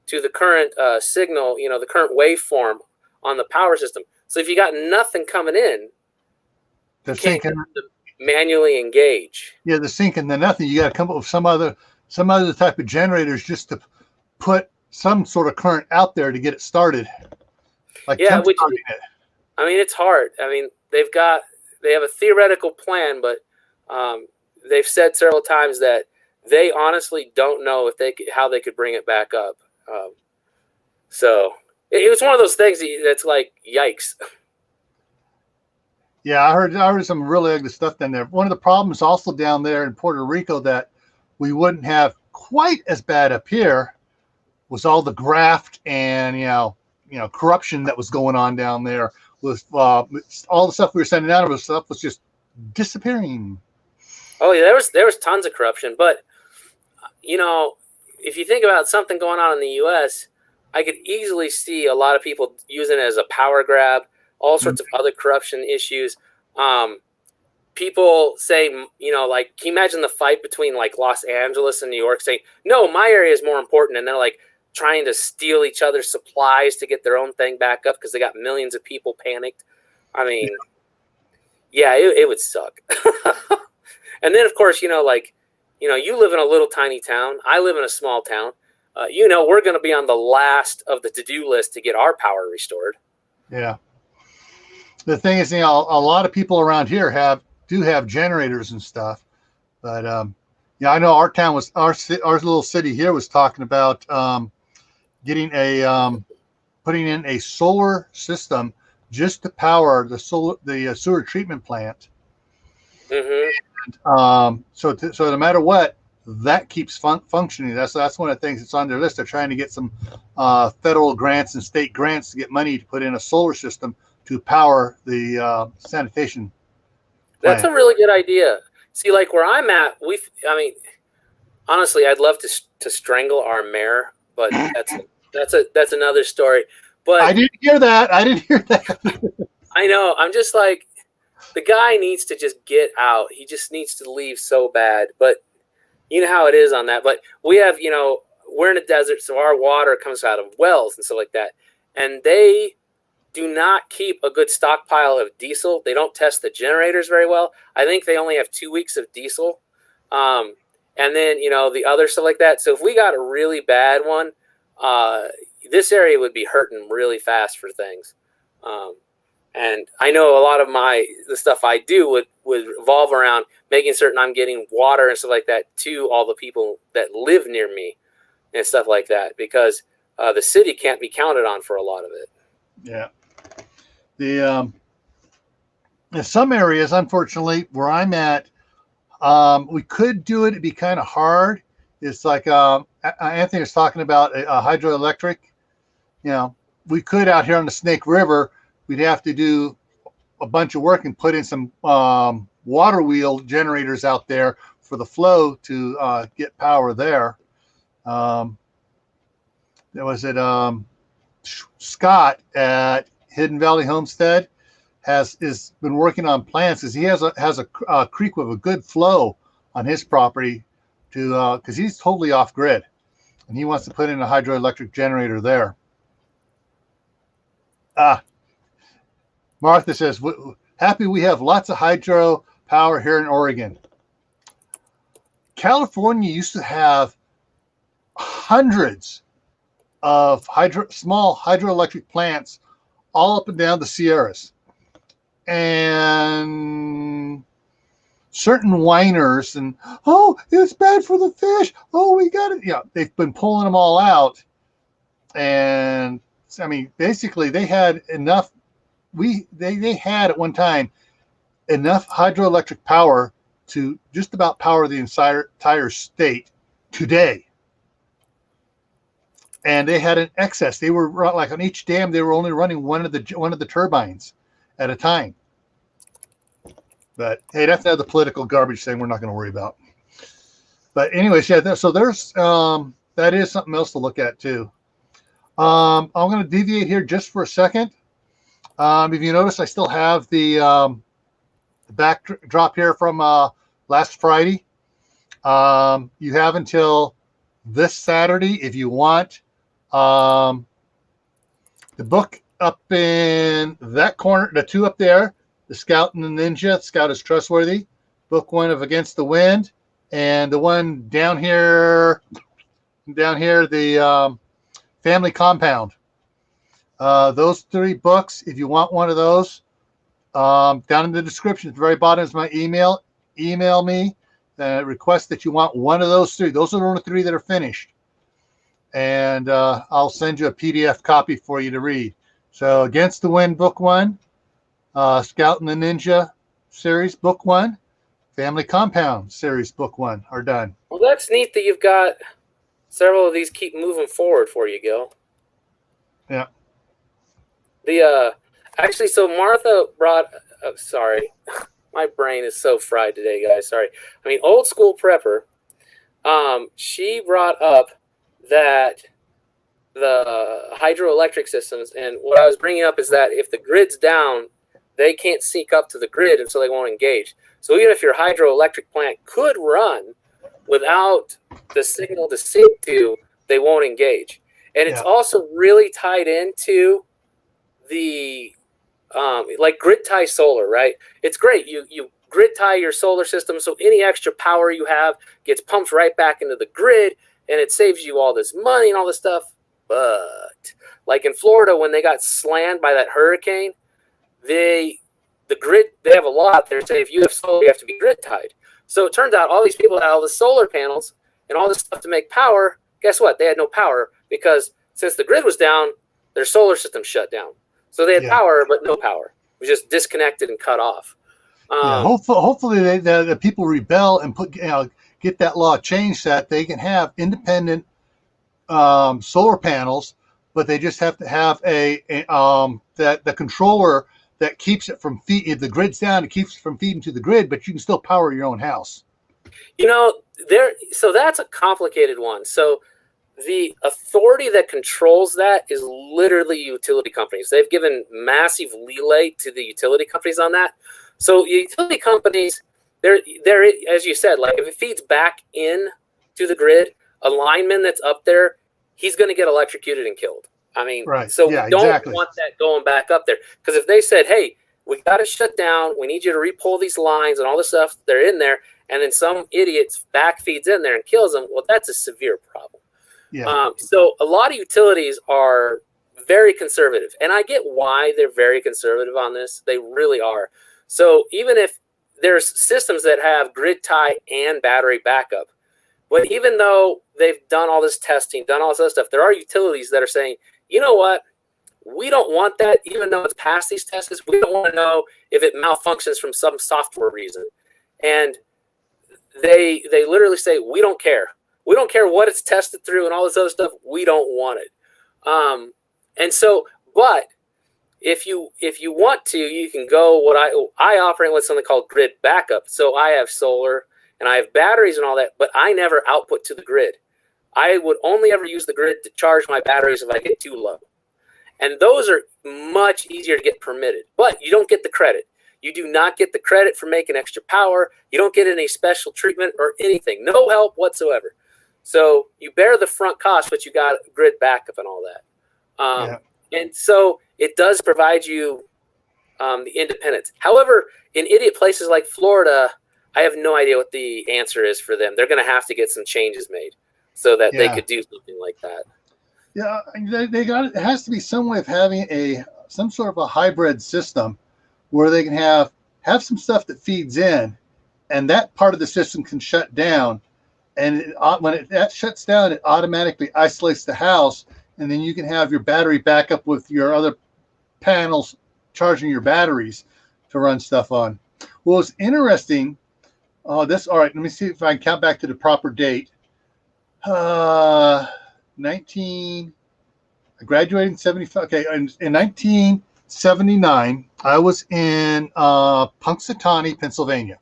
to the current signal, the current waveform on the power system. So if you got nothing coming in, you can't manually engage. Yeah, the sync and the nothing. You got to come up with some other type of generators just to put some sort of current out there to get it started. Like it's hard. They have a theoretical plan, but they've said several times that they honestly don't know how they could bring it back up. So it was one of those things that's like, yikes. Yeah, I heard some really ugly stuff down there. One of the problems also down there in Puerto Rico that we wouldn't have quite as bad up here was all the graft and corruption that was going on down there. With all the stuff we were sending out of the stuff was just disappearing. Oh yeah, there was tons of corruption, but if you think about something going on in the U.S., I could easily see a lot of people using it as a power grab, all sorts of other corruption issues. People say, can you imagine the fight between like Los Angeles and New York saying, no, my area is more important. And they're like trying to steal each other's supplies to get their own thing back up because they got millions of people panicked. It would suck. And then, of course, you live in a little tiny town. I live in a small town. We're going to be on the last of the to-do list to get our power restored. Yeah. The thing is, a lot of people around here do have generators and stuff, but I know our town our little city here was talking about putting in a solar system just to power the sewer treatment plant. Mm-hmm. So no matter what, that keeps functioning. That's one of the things that's on their list. They're trying to get some federal grants and state grants to get money to put in a solar system to power the sanitation plant. That's a really good idea. See, like where I'm at, honestly, I'd love to strangle our mayor, but that's another story. But I didn't hear that. I know. I'm just like, the guy needs to just get out. He just needs to leave so bad. But you know how it is on that. But we have, we're in a desert, so our water comes out of wells and stuff like that. And they do not keep a good stockpile of diesel. They don't test the generators very well. I think they only have 2 weeks of diesel. And then, the other stuff like that. So if we got a really bad one, this area would be hurting really fast for things. And I know a lot of the stuff I do would revolve around making certain I'm getting water and stuff like that to all the people that live near me and stuff like that. Because the city can't be counted on for a lot of it. Yeah. In some areas, unfortunately, where I'm at, we could do it. It'd be kind of hard. It's like Anthony was talking about a hydroelectric. We could out here on the Snake River, we'd have to do a bunch of work and put in some water wheel generators out there for the flow to get power there. There was Scott at Hidden Valley Homestead has been working on plans because he has a creek with a good flow on his property because he's totally off grid and he wants to put in a hydroelectric generator there. Martha says, happy we have lots of hydro power here in Oregon. California used to have hundreds of small hydroelectric plants all up and down the Sierras. And certain whiners and, oh, it's bad for the fish. Oh, we got it. Yeah, they've been pulling them all out. And I mean, basically they had enough. They had at one time enough hydroelectric power to just about power the entire state today. And they had an excess. They were like on each dam, they were only running one of the turbines at a time. But hey, that's another political garbage thing we're not going to worry about. But anyways, yeah. So there's that is something else to look at too. I'm going to deviate here just for a second. If you notice, I still have the backdrop here from last Friday. You have until this Saturday if you want. The book up in that corner, the two up there, The Scout and the Ninja. Scout is Trustworthy. Book 1 of Against the Wind. And the one down here, the Family Compound. Those 3 books, if you want one of those, down in the description at the very bottom is my email. Email me request that you want one of those 3. Those are the only 3 that are finished. And I'll send you a PDF copy for you to read. So Against the Wind, Book 1, Scout and the Ninja series, Book 1, Family Compound series, Book 1 are done. Well, that's neat that you've got several of these keep moving forward for you, Gil. Yeah. Actually, so Martha brought, sorry, my brain is so fried today, guys. Sorry. I mean, Old School Prepper, she brought up that the hydroelectric systems, and what I was bringing up is that if the grid's down, they can't sync up to the grid, and so they won't engage. So even if your hydroelectric plant could run without the signal to sync to, they won't engage. And it's also really tied into the like grid tie solar, right? It's great. You grid tie your solar system, so any extra power you have gets pumped right back into the grid, and it saves you all this money and all this stuff. But like in Florida, when they got slammed by that hurricane, the grid, they have a law out there say if you have solar, you have to be grid tied. So it turns out all these people had all the solar panels and all this stuff to make power. Guess what? They had no power because since the grid was down, their solar system shut down. So they had power, but no power. It was just disconnected and cut off. Hopefully the people rebel and get that law changed so that they can have independent solar panels, but they just have to have the controller that keeps it from feeding. If the grid's down, it keeps it from feeding to the grid, but you can still power your own house. So that's a complicated one. So the authority that controls that is literally utility companies. They've given massive leeway to the utility companies on that. So utility companies, they're as you said, like if it feeds back in to the grid, a lineman that's up there, he's going to get electrocuted and killed. I mean, so we don't want that going back up there. Because if they said, hey, we got to shut down, we need you to repull these lines and all this stuff, they're in there, and then some idiot's back feeds in there and kills them, well, that's a severe problem. Yeah. So a lot of utilities are very conservative, and I get why they're very conservative on this. They really are. So even if there's systems that have grid tie and battery backup, But even though they've done all this testing, done all this other stuff, there are utilities that are saying, you know what? We don't want that, even though it's past these tests. We don't want to know if it malfunctions from some software reason. And they literally say, we don't care. We don't care what it's tested through and all this other stuff. We don't want it. And so, but if you want to, you can go what I operate with something called grid backup. So I have solar and I have batteries and all that, but I never output to the grid. I would only ever use the grid to charge my batteries if I get too low. And those are much easier to get permitted, but you don't get the credit. You do not get the credit for making extra power. You don't get any special treatment or anything. No help whatsoever. So you bear the front cost, but you got grid backup and all that. And so it does provide you the independence. However, in idiot places like Florida, I have no idea what the answer is for them. They're going to have to get some changes made so that they could do something like that. Yeah, they got it. It has to be some way of having some sort of a hybrid system where they can have some stuff that feeds in, and that part of the system can shut down. And when that shuts down, it automatically isolates the house, and then you can have your battery backup with your other panels charging your batteries to run stuff on. Well, it's interesting. All right, let me see if I can count back to the proper date. I graduated in 75. Okay, in 1979, I was in Punxsutawney, Pennsylvania.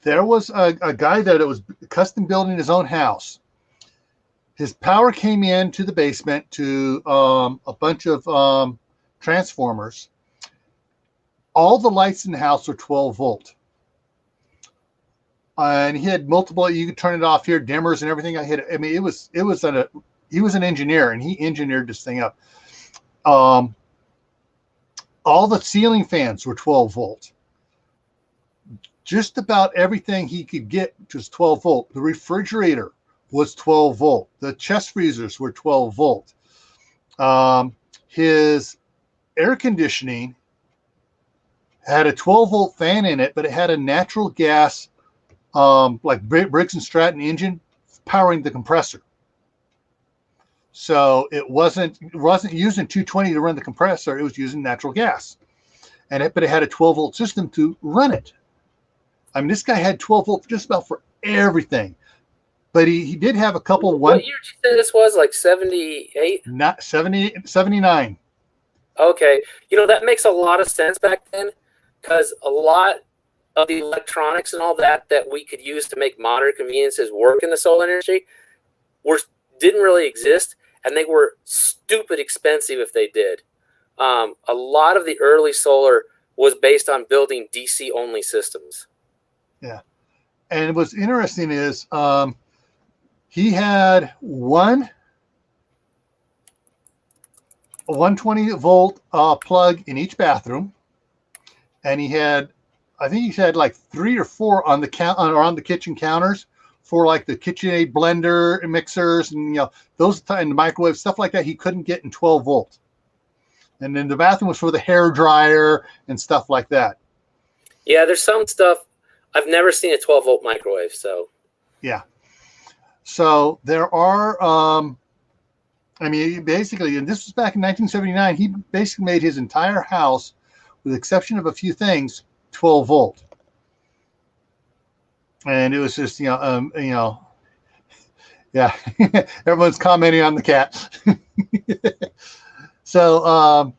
There was a guy there that was custom building his own house. His power came in to the basement to a bunch of transformers. All the lights in the house were 12 volt. And he had multiple, you could turn it off here, dimmers and everything. He was an engineer, and he engineered this thing up. All the ceiling fans were 12 volt. Just about everything he could get was 12 volt. The refrigerator was 12 volt. The chest freezers were 12 volt. His air conditioning had a 12 volt fan in it, but it had a natural gas, like Briggs and Stratton engine powering the compressor. So it wasn't using 220 to run the compressor. It was using natural gas, but it had a 12 volt system to run it. I mean, this guy had 12 volt just about for everything, but he did have a couple. What year did you say this was? Like 78? Not 79. Okay. That makes a lot of sense back then, because a lot of the electronics and all that we could use to make modern conveniences work in the solar industry didn't really exist, and they were stupid expensive if they did. A lot of the early solar was based on building DC only systems. Yeah. And what's interesting is he had one 120 volt plug in each bathroom, and I think he had like 3 or 4 on the kitchen counters for like the KitchenAid blender and mixers and those and the microwave stuff like that. He couldn't get in 12 volt, and then the bathroom was for the hair dryer and stuff like that. Yeah, there's some stuff. I've never seen a 12 volt microwave. So yeah, so there are. Basically, and this was back in 1979. He basically made his entire house, with the exception of a few things, 12 volt. And it was just, yeah, everyone's commenting on the cat. So,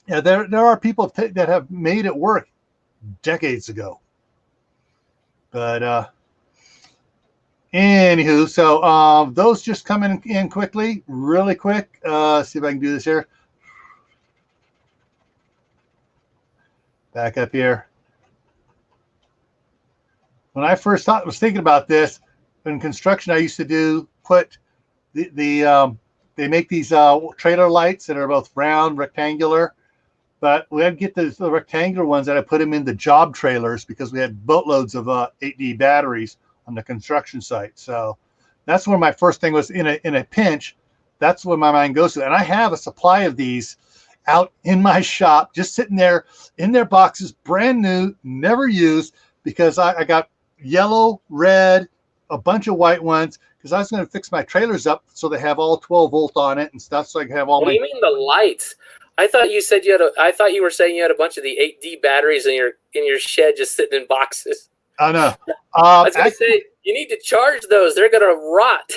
there are people that have made it work decades ago. But, anywho, so those just coming in quickly, really quick. See if I can do this here. Back up here. When I first was thinking about this in construction, I used to put they make these trailer lights that are both round, rectangular, but we had to get the rectangular ones that I put them in the job trailers because we had boatloads of 8D batteries on the construction site. So that's where my first thing was in a pinch. That's where my mind goes to. And I have a supply of these out in my shop, just sitting there in their boxes, brand new, never used, because I got yellow, red, a bunch of white ones, because I was going to fix my trailers up so they have all 12 volt on it and stuff, so I can have all What do you mean the lights? I thought you said I thought you were saying you had a bunch of the 8D batteries in your shed just sitting in boxes. I know. I was going to say you need to charge those; they're going to rot.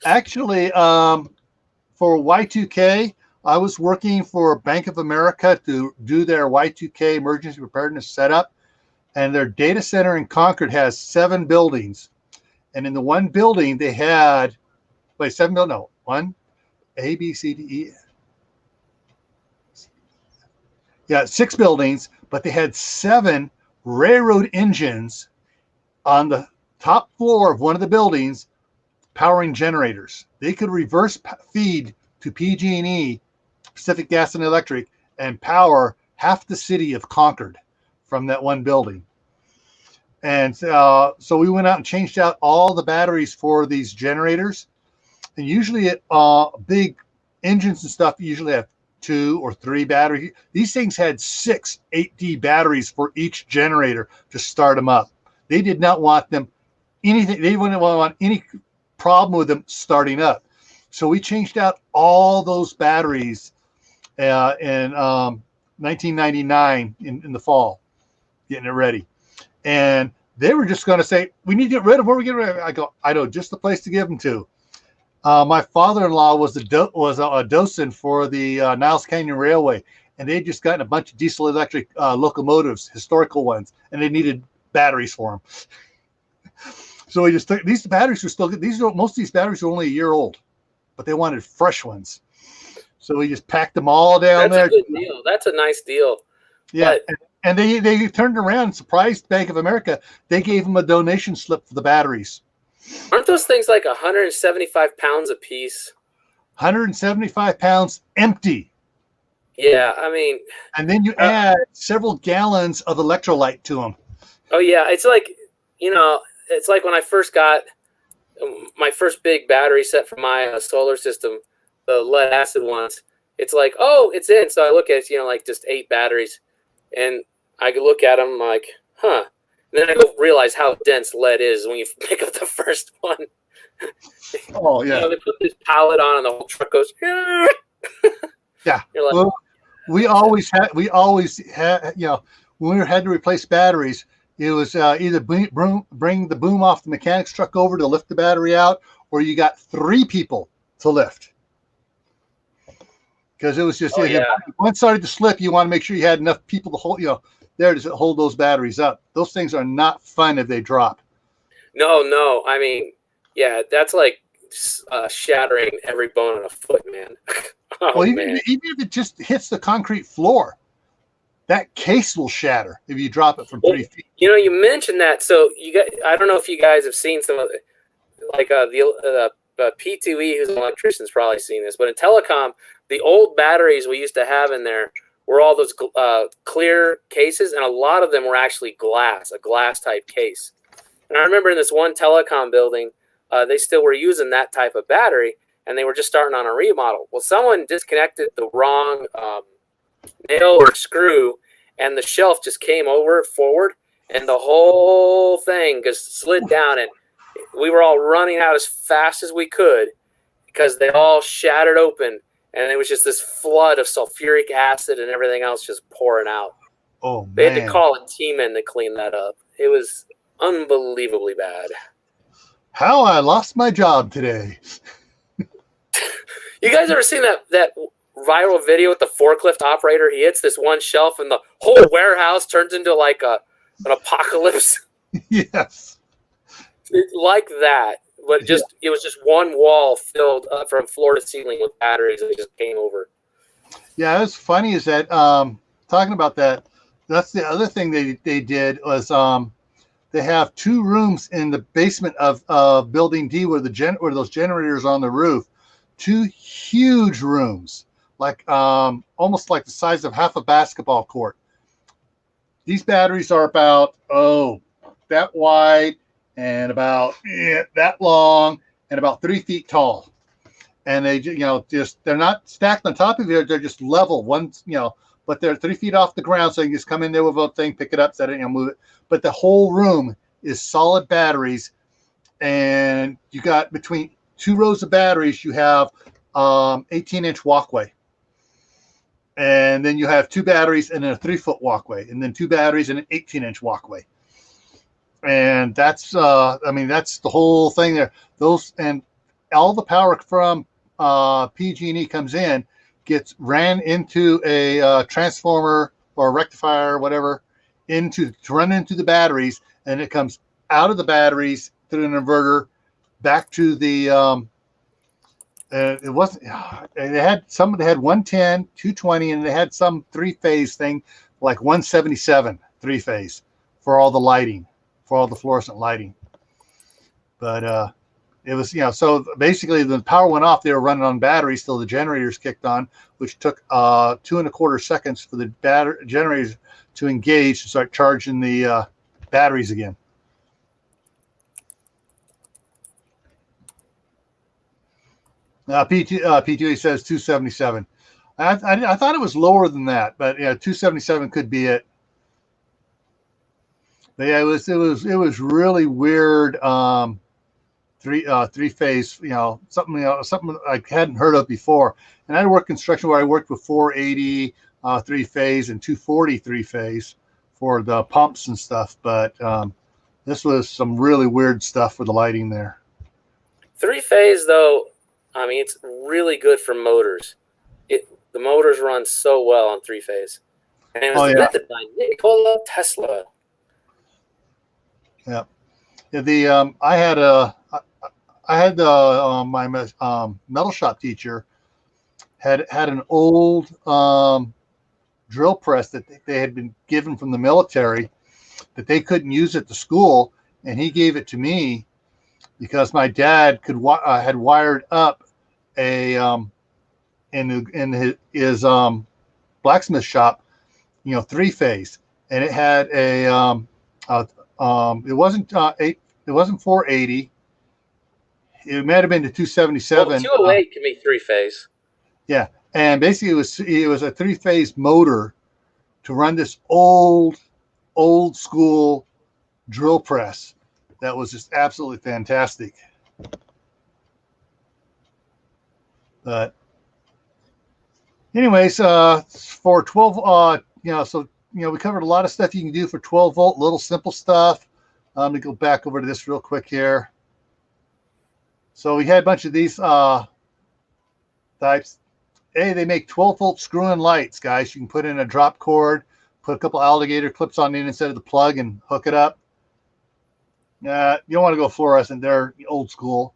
Actually, for Y2K, I was working for Bank of America to do their Y2K emergency preparedness setup, and their data center in Concord has 7 buildings, and in the one building they had, one, A, B, C, D, E. Yeah, 6 buildings, but they had 7 railroad engines on the top floor of one of the buildings powering generators. They could reverse feed to PG&E, Pacific Gas and Electric, and power half the city of Concord from that one building. And so we went out and changed out all the batteries for these generators. And usually big engines and stuff usually have 2 or 3 batteries. These things had 6 8D batteries for each generator to start them up. They did not want them anything. They wouldn't want any problem with them starting up. So we changed out all those batteries in 1999 in the fall, getting it ready. And they were just going to say, we need to get rid of, where we get rid of. I go, I know just the place to give them to. My father-in-law was a docent for the Niles Canyon Railway, and they'd just gotten a bunch of diesel electric locomotives, historical ones, and they needed batteries for them. So we just took these batteries. Most of these batteries are only a year old, but they wanted fresh ones. So we just packed them all down there. That's a good deal. That's a nice deal. Yeah. And they turned around and surprised Bank of America. They gave them a donation slip for the batteries. Aren't those things like 175 pounds a piece? 175 pounds empty. Yeah, I mean. And then you add several gallons of electrolyte to them. Oh, yeah. It's like, it's like when I first got my first big battery set for my solar system, the lead acid ones. It's like, oh, it's in. So I look at it, like just 8 batteries. And I could look at them like, huh. And then I go realize how dense lead is when you pick up the first one. Oh, yeah. They put this pallet on and the whole truck goes, yeah. You're like, well, we always had, when we had to replace batteries, it was either bring the boom off the mechanic's truck over to lift the battery out, or you got 3 people to lift. Because it was just, if one started to slip, you want to make sure you had enough people to hold, there to hold those batteries up. Those things are not fun if they drop. No. I mean, yeah, that's like shattering every bone in a foot, man. Even if it just hits the concrete floor, that case will shatter if you drop it from 3 feet. You mentioned that, so I don't know if you guys have seen some of it, like the P2E, who's an electrician's probably seen this, but in telecom, the old batteries we used to have in there were all those clear cases, and a lot of them were actually glass, a glass type case. And I remember in this one telecom building, they still were using that type of battery, and they were just starting on a remodel. Well, someone disconnected the wrong nail or screw, and the shelf just came forward, and the whole thing just slid down, and we were all running out as fast as we could because they all shattered open, and it was just this flood of sulfuric acid and everything else just pouring out. Oh, man. They had to call a team in to clean that up. It was unbelievably bad. How I lost my job today. You guys ever seen that viral video with the forklift operator? He hits this one shelf and the whole warehouse turns into like an apocalypse. Yes. Like that. But it was just one wall filled up from floor to ceiling with batteries, and it just came over. Yeah, what's funny is that talking about that, that's the other thing they did was they have 2 rooms in the basement of Building D where those generators are on the roof. 2 huge rooms, like almost like the size of half a basketball court. These batteries are about that wide and about that long and about 3 feet tall. And they they're not stacked on top of each other. They're just level but they're 3 feet off the ground. So you can just come in there with a thing, pick it up, set it, and move it. But the whole room is solid batteries, and you got between 2 rows of batteries, you have 18-inch walkway. And then you have 2 batteries and then a 3-foot walkway, and then 2 batteries and an 18-inch walkway. And that's, that's the whole thing there. Those, and all the power from PG&E comes in, gets ran into a transformer or a rectifier or whatever, to run into the batteries, and it comes out of the batteries through an inverter back to the it wasn't, they had 110, 220, and they had some 3-phase thing, like 177 3-phase for all the lighting, for all the fluorescent lighting. But it was, so basically the power went off. They were running on batteries till the generators kicked on, which took 2.25 seconds for the generators to engage and start charging the batteries again. P2A says 277. I thought it was lower than that, but 277 could be it. But yeah, it was really weird. 3-phase, something I hadn't heard of before. And I worked construction where I worked with 480 3-phase and 240 3-phase for the pumps and stuff. But this was some really weird stuff with the lighting there. 3-phase, though, it's really good for motors. The motors run so well on 3-phase. And it was invented by Nikola Tesla. Yeah. I had my metal shop teacher had an old drill press that they had been given from the military that they couldn't use at the school, and he gave it to me because my dad had wired up a in his blacksmith shop, 3-phase, and it had it wasn't 480. It might have been the 277. Well, 208 can be 3-phase. Yeah, and basically it was a 3-phase motor to run this old school drill press that was just absolutely fantastic. But anyways, for 12, we covered a lot of stuff you can do for 12 volt, little simple stuff. Let me go back over to this real quick here. So we had a bunch of these types. Hey, they make 12 volt screw-in lights, guys. You can put in a drop cord, put a couple alligator clips on in instead of the plug, and hook it up. You don't want to go fluorescent. They're old school.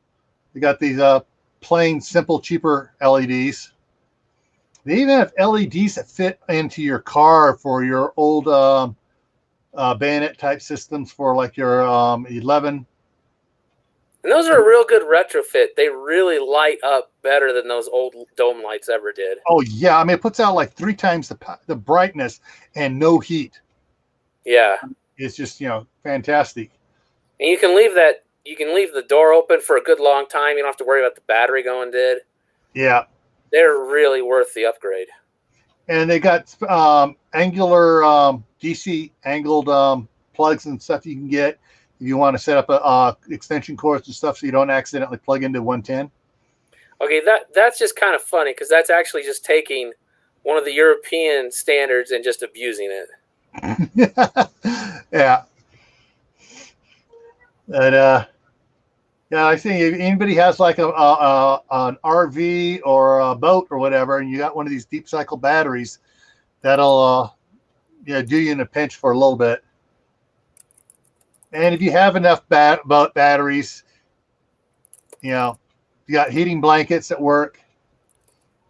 They got these plain, simple, cheaper LEDs. They even have LEDs that fit into your car for your old bayonet type systems for like your 11. And those are a real good retrofit. They really light up better than those old dome lights ever did. Oh yeah, it puts out like 3 times the brightness and no heat. Yeah, it's just fantastic. And you can leave the door open for a good long time. You don't have to worry about the battery going dead. Yeah, they're really worth the upgrade. And they got angular DC angled plugs and stuff you can get if you want to set up extension cords and stuff so you don't accidentally plug into 110. Okay, that's just kind of funny because that's actually just taking one of the European standards and just abusing it. Yeah. But I think if anybody has like an RV or a boat or whatever, and you got one of these deep cycle batteries, that'll do you in a pinch for a little bit. And if you have enough boat batteries, you got heating blankets that work,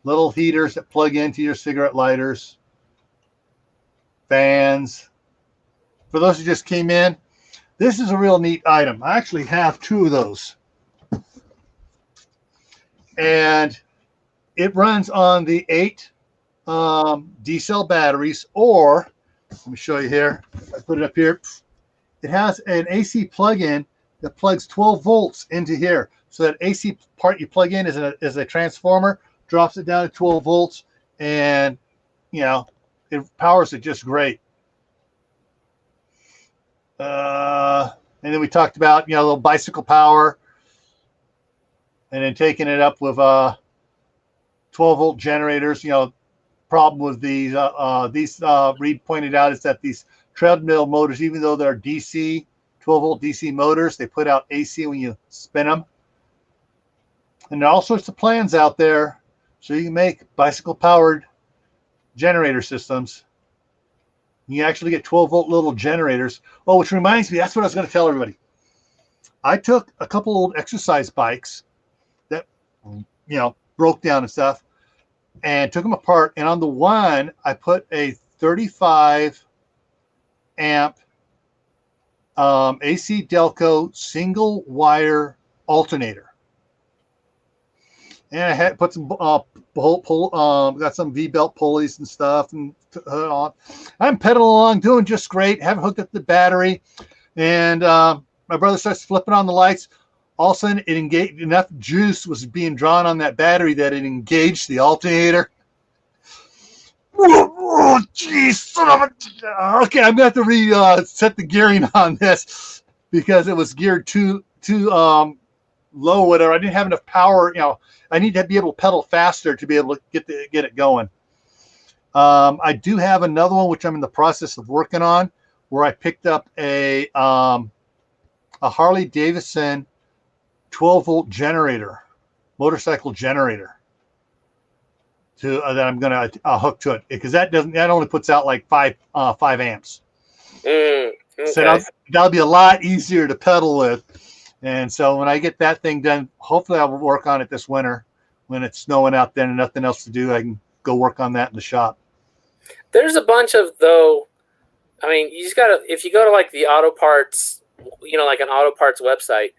little heaters that plug into your cigarette lighters, fans. For those who just came in, this is a real neat item. I actually have 2 of those. And it runs on the 8 D-cell batteries, or let me show you here. I put it up here. It has an AC plug-in that plugs 12 volts into here. So that AC part you plug in is a transformer, drops it down to 12 volts, and it powers it just great. And And then we talked about, a little bicycle power, and then taking it up with 12-volt generators. Problem with these Reed pointed out is that these treadmill motors, even though they're DC, 12-volt DC motors, they put out AC when you spin them. And there are all sorts of plans out there so you can make bicycle-powered generator systems. You actually get 12-volt little generators. Oh, which reminds me, that's what I was going to tell everybody. I took a couple old exercise bikes that, broke down and stuff, and took them apart. And on the one, I put a 35 amp AC Delco single wire alternator. And I had put some got some V-belt pulleys and stuff, and I'm pedaling along, doing just great. Haven't hooked up the battery, and my brother starts flipping on the lights. All of a sudden, it engaged. Enough juice was being drawn on that battery that it engaged the alternator. Oh, geez, son of a... Okay, I'm gonna have to set the gearing on this because it was geared too low, whatever. I didn't have enough power. I need to be able to pedal faster to be able to get it going. I do have another one which I'm in the process of working on, where I picked up a Harley Davidson 12-volt generator, motorcycle generator, that I'm gonna hook to it, because that only puts out like 5 amps. Okay. So that'll be a lot easier to pedal with. And so when I get that thing done, hopefully I will work on it this winter when it's snowing out there and nothing else to do. I can go work on that in the shop. There's a bunch of, though, I mean, you just got to, if you go to like the auto parts, like an auto parts website,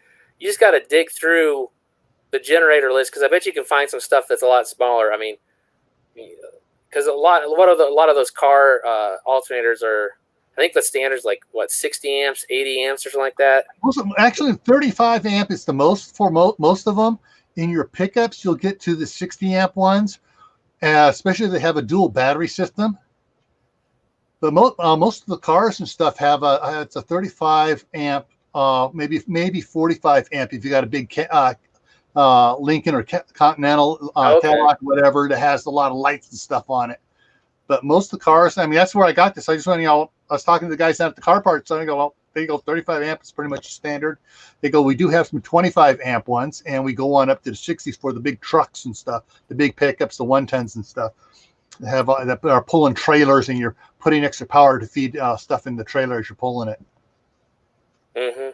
you just got to dig through the generator list, because I bet you can find some stuff that's a lot smaller. I mean, because a lot of those car alternators are, I think the standard's like, 60 amps, 80 amps or something like that. Actually, 35 amp is the most for most of them. In your pickups, you'll get to the 60 amp ones, especially if they have a dual battery system. But most of the cars and stuff have it's a 35 amp, maybe 45 amp if you got a big Lincoln or Continental, Cadillac, whatever, that has a lot of lights and stuff on it. But most of the cars, I mean, that's where I got this. I just went, I was talking to the guys down at the car parts, and I go, well, there you go, 35 amp is pretty much standard. They go, we do have some 25 amp ones, and we go on up to the 60s for the big trucks and stuff, the big pickups, the 110s and stuff. They have that are pulling trailers, and you're putting extra power to feed stuff in the trailer as you're pulling it. Mm-hmm.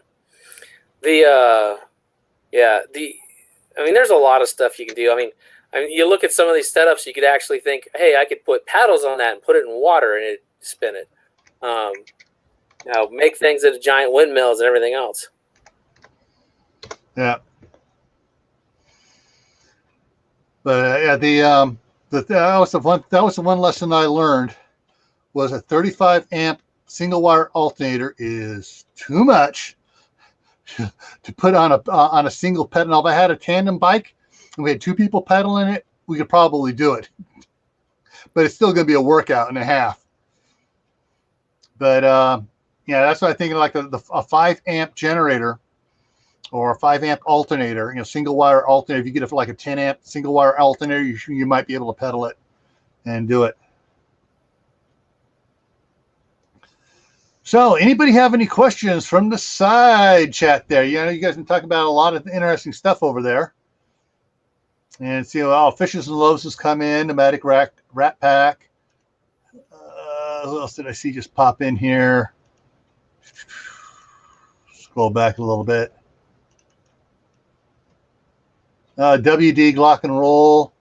I mean, there's a lot of stuff you can do. I mean, you look at some of these setups, you could actually think, hey, I could put paddles on that and put it in water and it spin it. Make things into giant windmills and everything else. Yeah. But that was the one lesson I learned, was a 35 amp single wire alternator is too much to put on a single pedal. Now, if I had a tandem bike and we had 2 people pedaling it, we could probably do it. But it's still going to be a workout and a half. But that's what I'm thinking, like a 5 amp generator or a 5 amp alternator, single wire alternator. If you get like a 10 amp single wire alternator, you might be able to pedal it and do it. So anybody have any questions from the side chat there? You guys have been talking about a lot of interesting stuff over there. And see, Fishes and Loaves has come in, Pneumatic Rat Pack. Who else did I see just pop in here? Scroll back a little bit. WD Glock and Roll.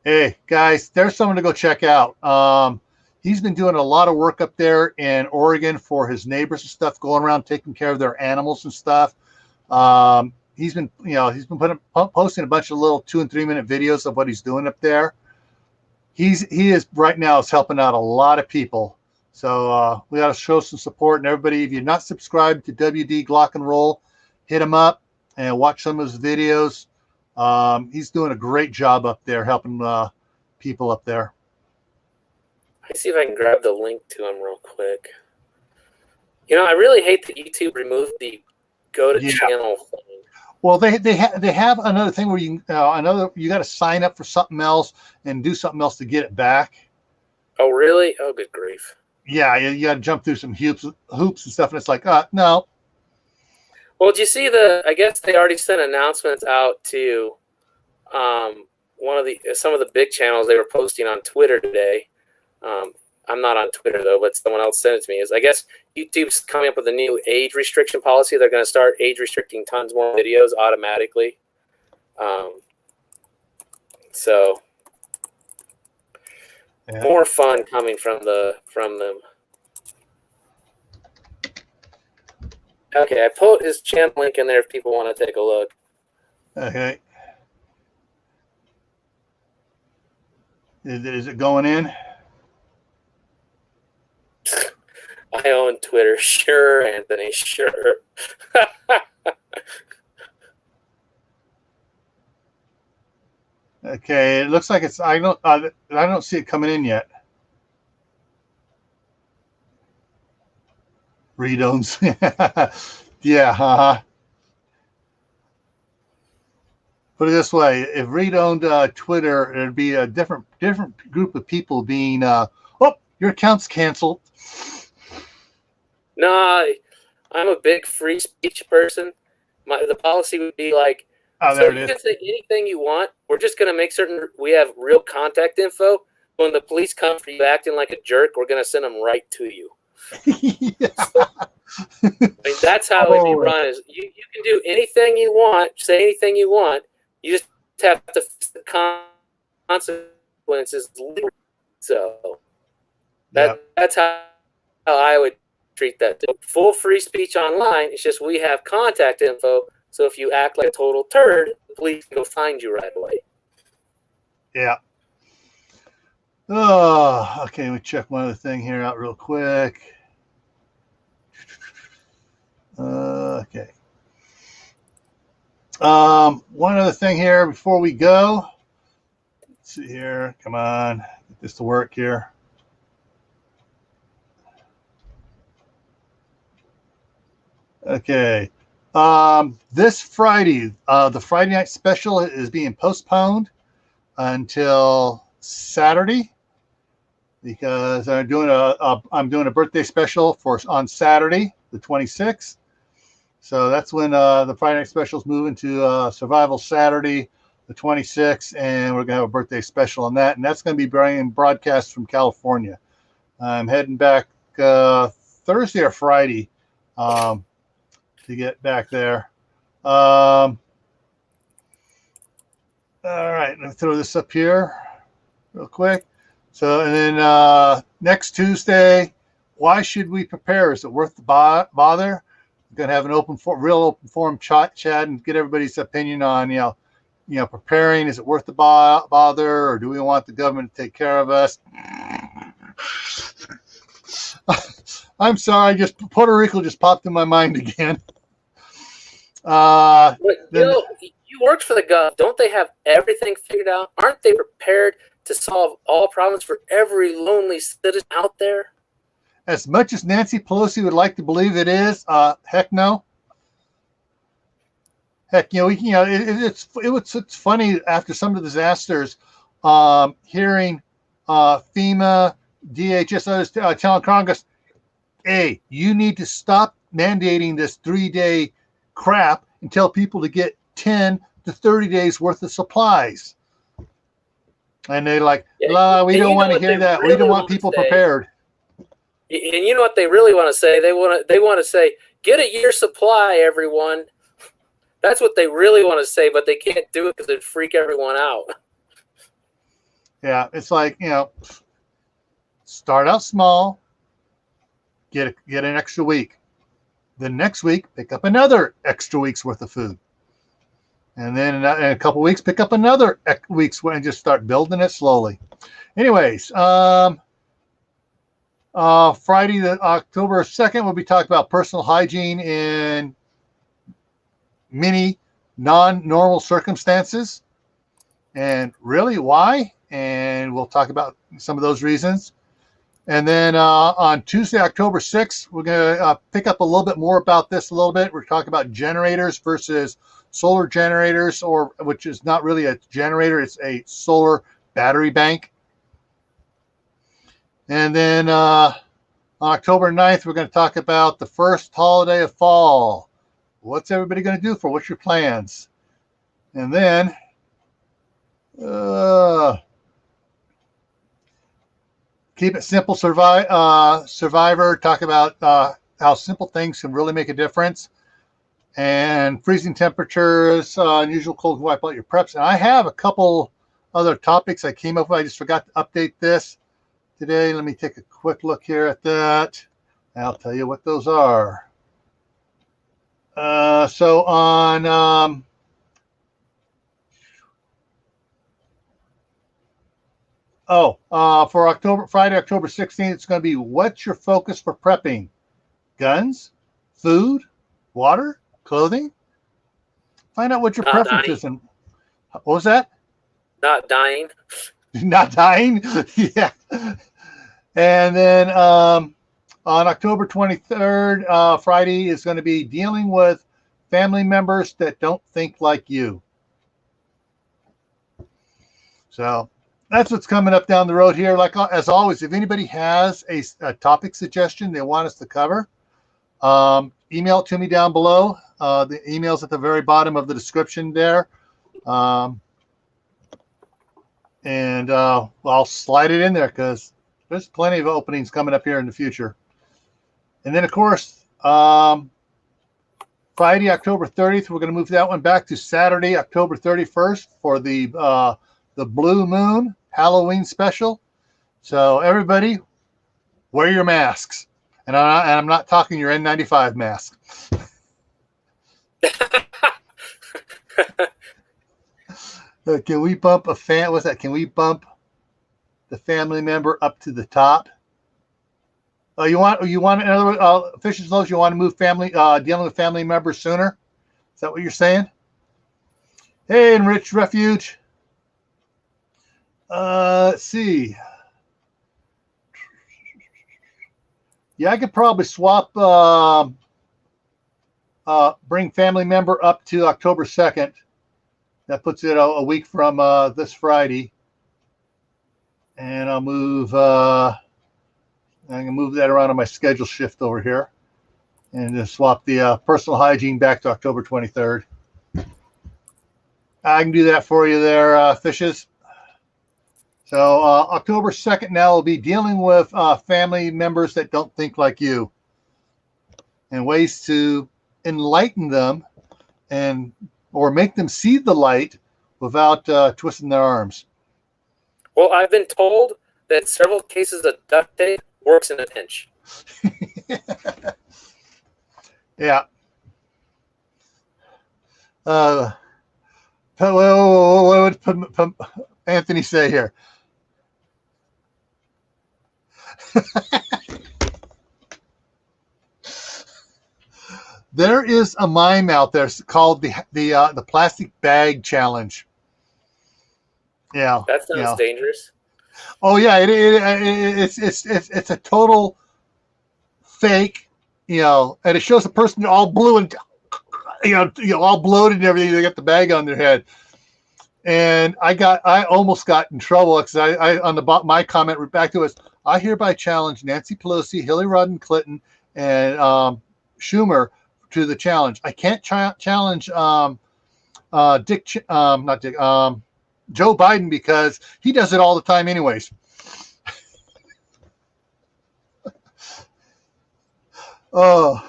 Hey, guys, there's someone to go check out. He's been doing a lot of work up there in Oregon for his neighbors and stuff, going around taking care of their animals and stuff. He's been posting a bunch of little 2 and 3 minute videos of what he's doing up there. He is right now is helping out a lot of people. So we got to show some support. And everybody, if you're not subscribed to WD Glock and Roll, hit him up and watch some of his videos. He's doing a great job up there helping people up there. Let me see if I can grab the link to him real quick. I really hate that YouTube removed the go to channel thing. Well, they have another thing where you you got to sign up for something else and do something else to get it back. Oh, really? Oh, good grief. Yeah, you got to jump through some hoops and stuff, and it's like, no. Well, did you see I guess they already sent announcements out to some of the big channels they were posting on Twitter today. I'm not on Twitter though, but someone else sent it to me. I guess YouTube's coming up with a new age restriction policy. They're going to start age restricting tons more videos automatically. So more fun coming from them. Okay, I put his channel link in there if people want to take a look. Okay. Is it going in? I own Twitter. Sure, Anthony, sure. Okay, it looks like it's. I don't see it coming in yet. Read-ons. Yeah. Put it this way: if Reed owned Twitter, it'd be a different group of people being, "Oh, your account's canceled." No, I'm a big free speech person. The policy would be like, so you can say anything you want. We're just going to make certain we have real contact info. When the police come for you acting like a jerk, we're going to send them right to you. I mean, that's how it be run. Is you can do anything you want, say anything you want. You just have to face the consequences. So that's how I would treat that. Full free speech online. It's just we have contact info. So if you act like a total turd, the police can go find you right away. Yeah. Oh, okay. Let me check one other thing here out real quick. Okay. One other thing here before we go. Let's see here. Come on. Get this to work here. Okay. This Friday, the Friday night special is being postponed until Saturday because I'm doing a birthday special on Saturday, the 26th. So that's when the Friday night special is moving to Survival Saturday, the 26th, and we're gonna have a birthday special on that, and that's gonna be being broadcast from California. I'm heading back Thursday or Friday to get back there. All right, let me throw this up here real quick. So, and then next Tuesday, why should we prepare? Is it worth the bother? We're going to have an real open forum chat and get everybody's opinion on, preparing. Is it worth the bother, or do we want the government to take care of us? I'm sorry, Puerto Rico just popped in my mind again. You worked for the gov. Don't they have everything figured out? Aren't they prepared to solve all problems for every lonely citizen out there? As much as Nancy Pelosi would like to believe it is, heck no. Heck, it's funny after some of the disasters, hearing FEMA, DHS, others telling Congress, "Hey, you need to stop mandating this 3-day crap and tell people to get 10 to 30 days worth of supplies." And they're like, we don't want to hear that. We don't want people prepared. And you know what they really want to say? They want to say, get a year's supply, everyone. That's what they really want to say, but they can't do it because it'd freak everyone out. Yeah, it's like, start out small, get an extra week. The next week, pick up another extra week's worth of food. And then in a couple weeks, pick up another week's and just start building it slowly. Anyways, Friday, October 2nd, we'll be talking about personal hygiene in many non-normal circumstances. And really, why? And we'll talk about some of those reasons. And then on Tuesday, October 6th, we're going to pick up a little bit more about this a little bit. We're talking about generators versus solar generators, or which is not really a generator, it's a solar battery bank. And then on October 9th, we're going to talk about the first holiday of fall. What's everybody going to do for? What's your plans? And then Keep It Simple Survivor, talk about how simple things can really make a difference. And freezing temperatures, unusual cold can wipe out your preps. And I have a couple other topics I came up with. I just forgot to update this today. Let me take a quick look here at that. And I'll tell you what those are. So on for Friday, October 16th, it's going to be what's your focus for prepping? Guns, food, water, clothing? Find out what your preference is. And what was that? Not dying. Not dying? Yeah. And then on October 23rd, Friday, is going to be dealing with family members that don't think like you. So that's what's coming up down the road here. Like as always, if anybody has a topic suggestion they want us to cover, email it to me down below. The email's at the very bottom of the description there. And I'll slide it in there because there's plenty of openings coming up here in the future. And then, of course, Friday, October 30th, we're going to move that one back to Saturday, October 31st for the Blue Moon Halloween special. So everybody, wear your masks. And I'm not talking your N95 mask. Can we bump a fan? What's that? Can we bump the family member up to the top? Oh, you want in other words, Fish's Loaves, you want to move dealing with family members sooner? Is that what you're saying? Hey, Enriched Refuge. Let's see. Yeah, I could probably swap, bring family member up to October 2nd. That puts it a week from this Friday. And I'll move, I can move that around on my schedule shift over here. And just swap the personal hygiene back to October 23rd. I can do that for you there, Fishes. So October 2nd now will be dealing with family members that don't think like you and ways to enlighten them or make them see the light without twisting their arms. Well, I've been told that several cases of duct tape works in a pinch. Yeah. What would Anthony say here? There is a mime out there called the plastic bag challenge. Yeah, that sounds dangerous. Oh yeah, it's a total fake, and it shows a person all blue and all bloated and everything. They got the bag on their head, and I almost got in trouble because I on the bottom my comment back to us. I hereby challenge Nancy Pelosi, Hillary Rodham Clinton, and Schumer to the challenge. I can't challenge Joe Biden because he does it all the time anyways. Oh.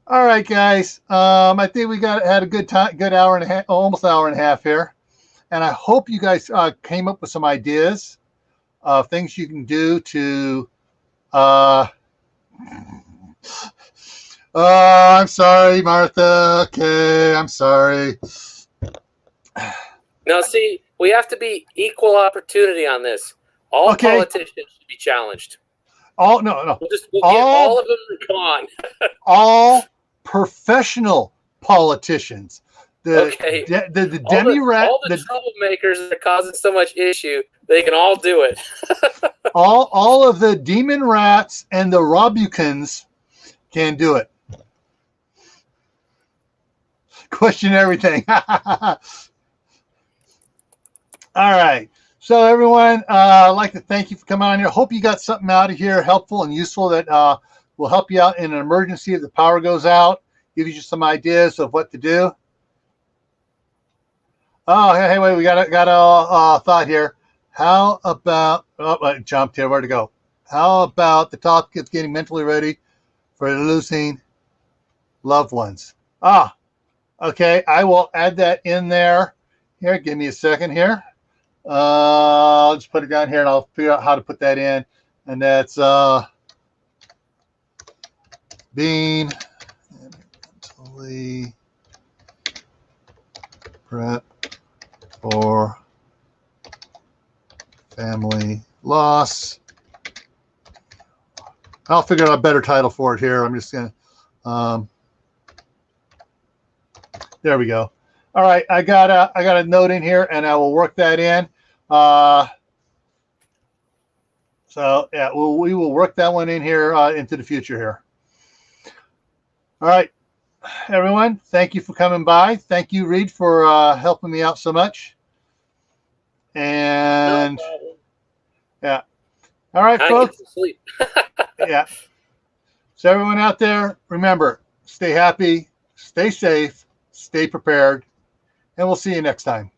All right, guys. I think we had a good hour and a half, almost hour and a half here. And I hope you guys came up with some ideas of things you can do to I'm sorry, Martha. Okay, I'm sorry. Now, see, we have to be equal opportunity on this. All politicians should be challenged. No. We'll get all of them gone. All professional politicians, Okay. The demi rat, all the troublemakers that are causing so much issue, they can all do it. all of the demon rats and the Robucans can do it. Question everything. All right. So everyone, I'd like to thank you for coming on here. Hope you got something out of here helpful and useful that will help you out in an emergency if the power goes out. Give you some ideas of what to do. Oh, hey, wait, we got a thought here. How about, I jumped here, where to go? How about the topic of getting mentally ready for losing loved ones? Okay, I will add that in there. Here, give me a second here. I'll just put it down here and I'll figure out how to put that in. And that's being mentally prep for family loss. I'll figure out a better title for it here. I'm just going to, there we go. All right, I got a note in here, and I will work that in. So yeah, we will work that one in here into the future here. All right, everyone, thank you for coming by. Thank you, Reed, for helping me out so much. And no yeah, all right, folks. Get to sleep. Yeah. So everyone out there, remember, stay happy, stay safe, stay prepared, and we'll see you next time.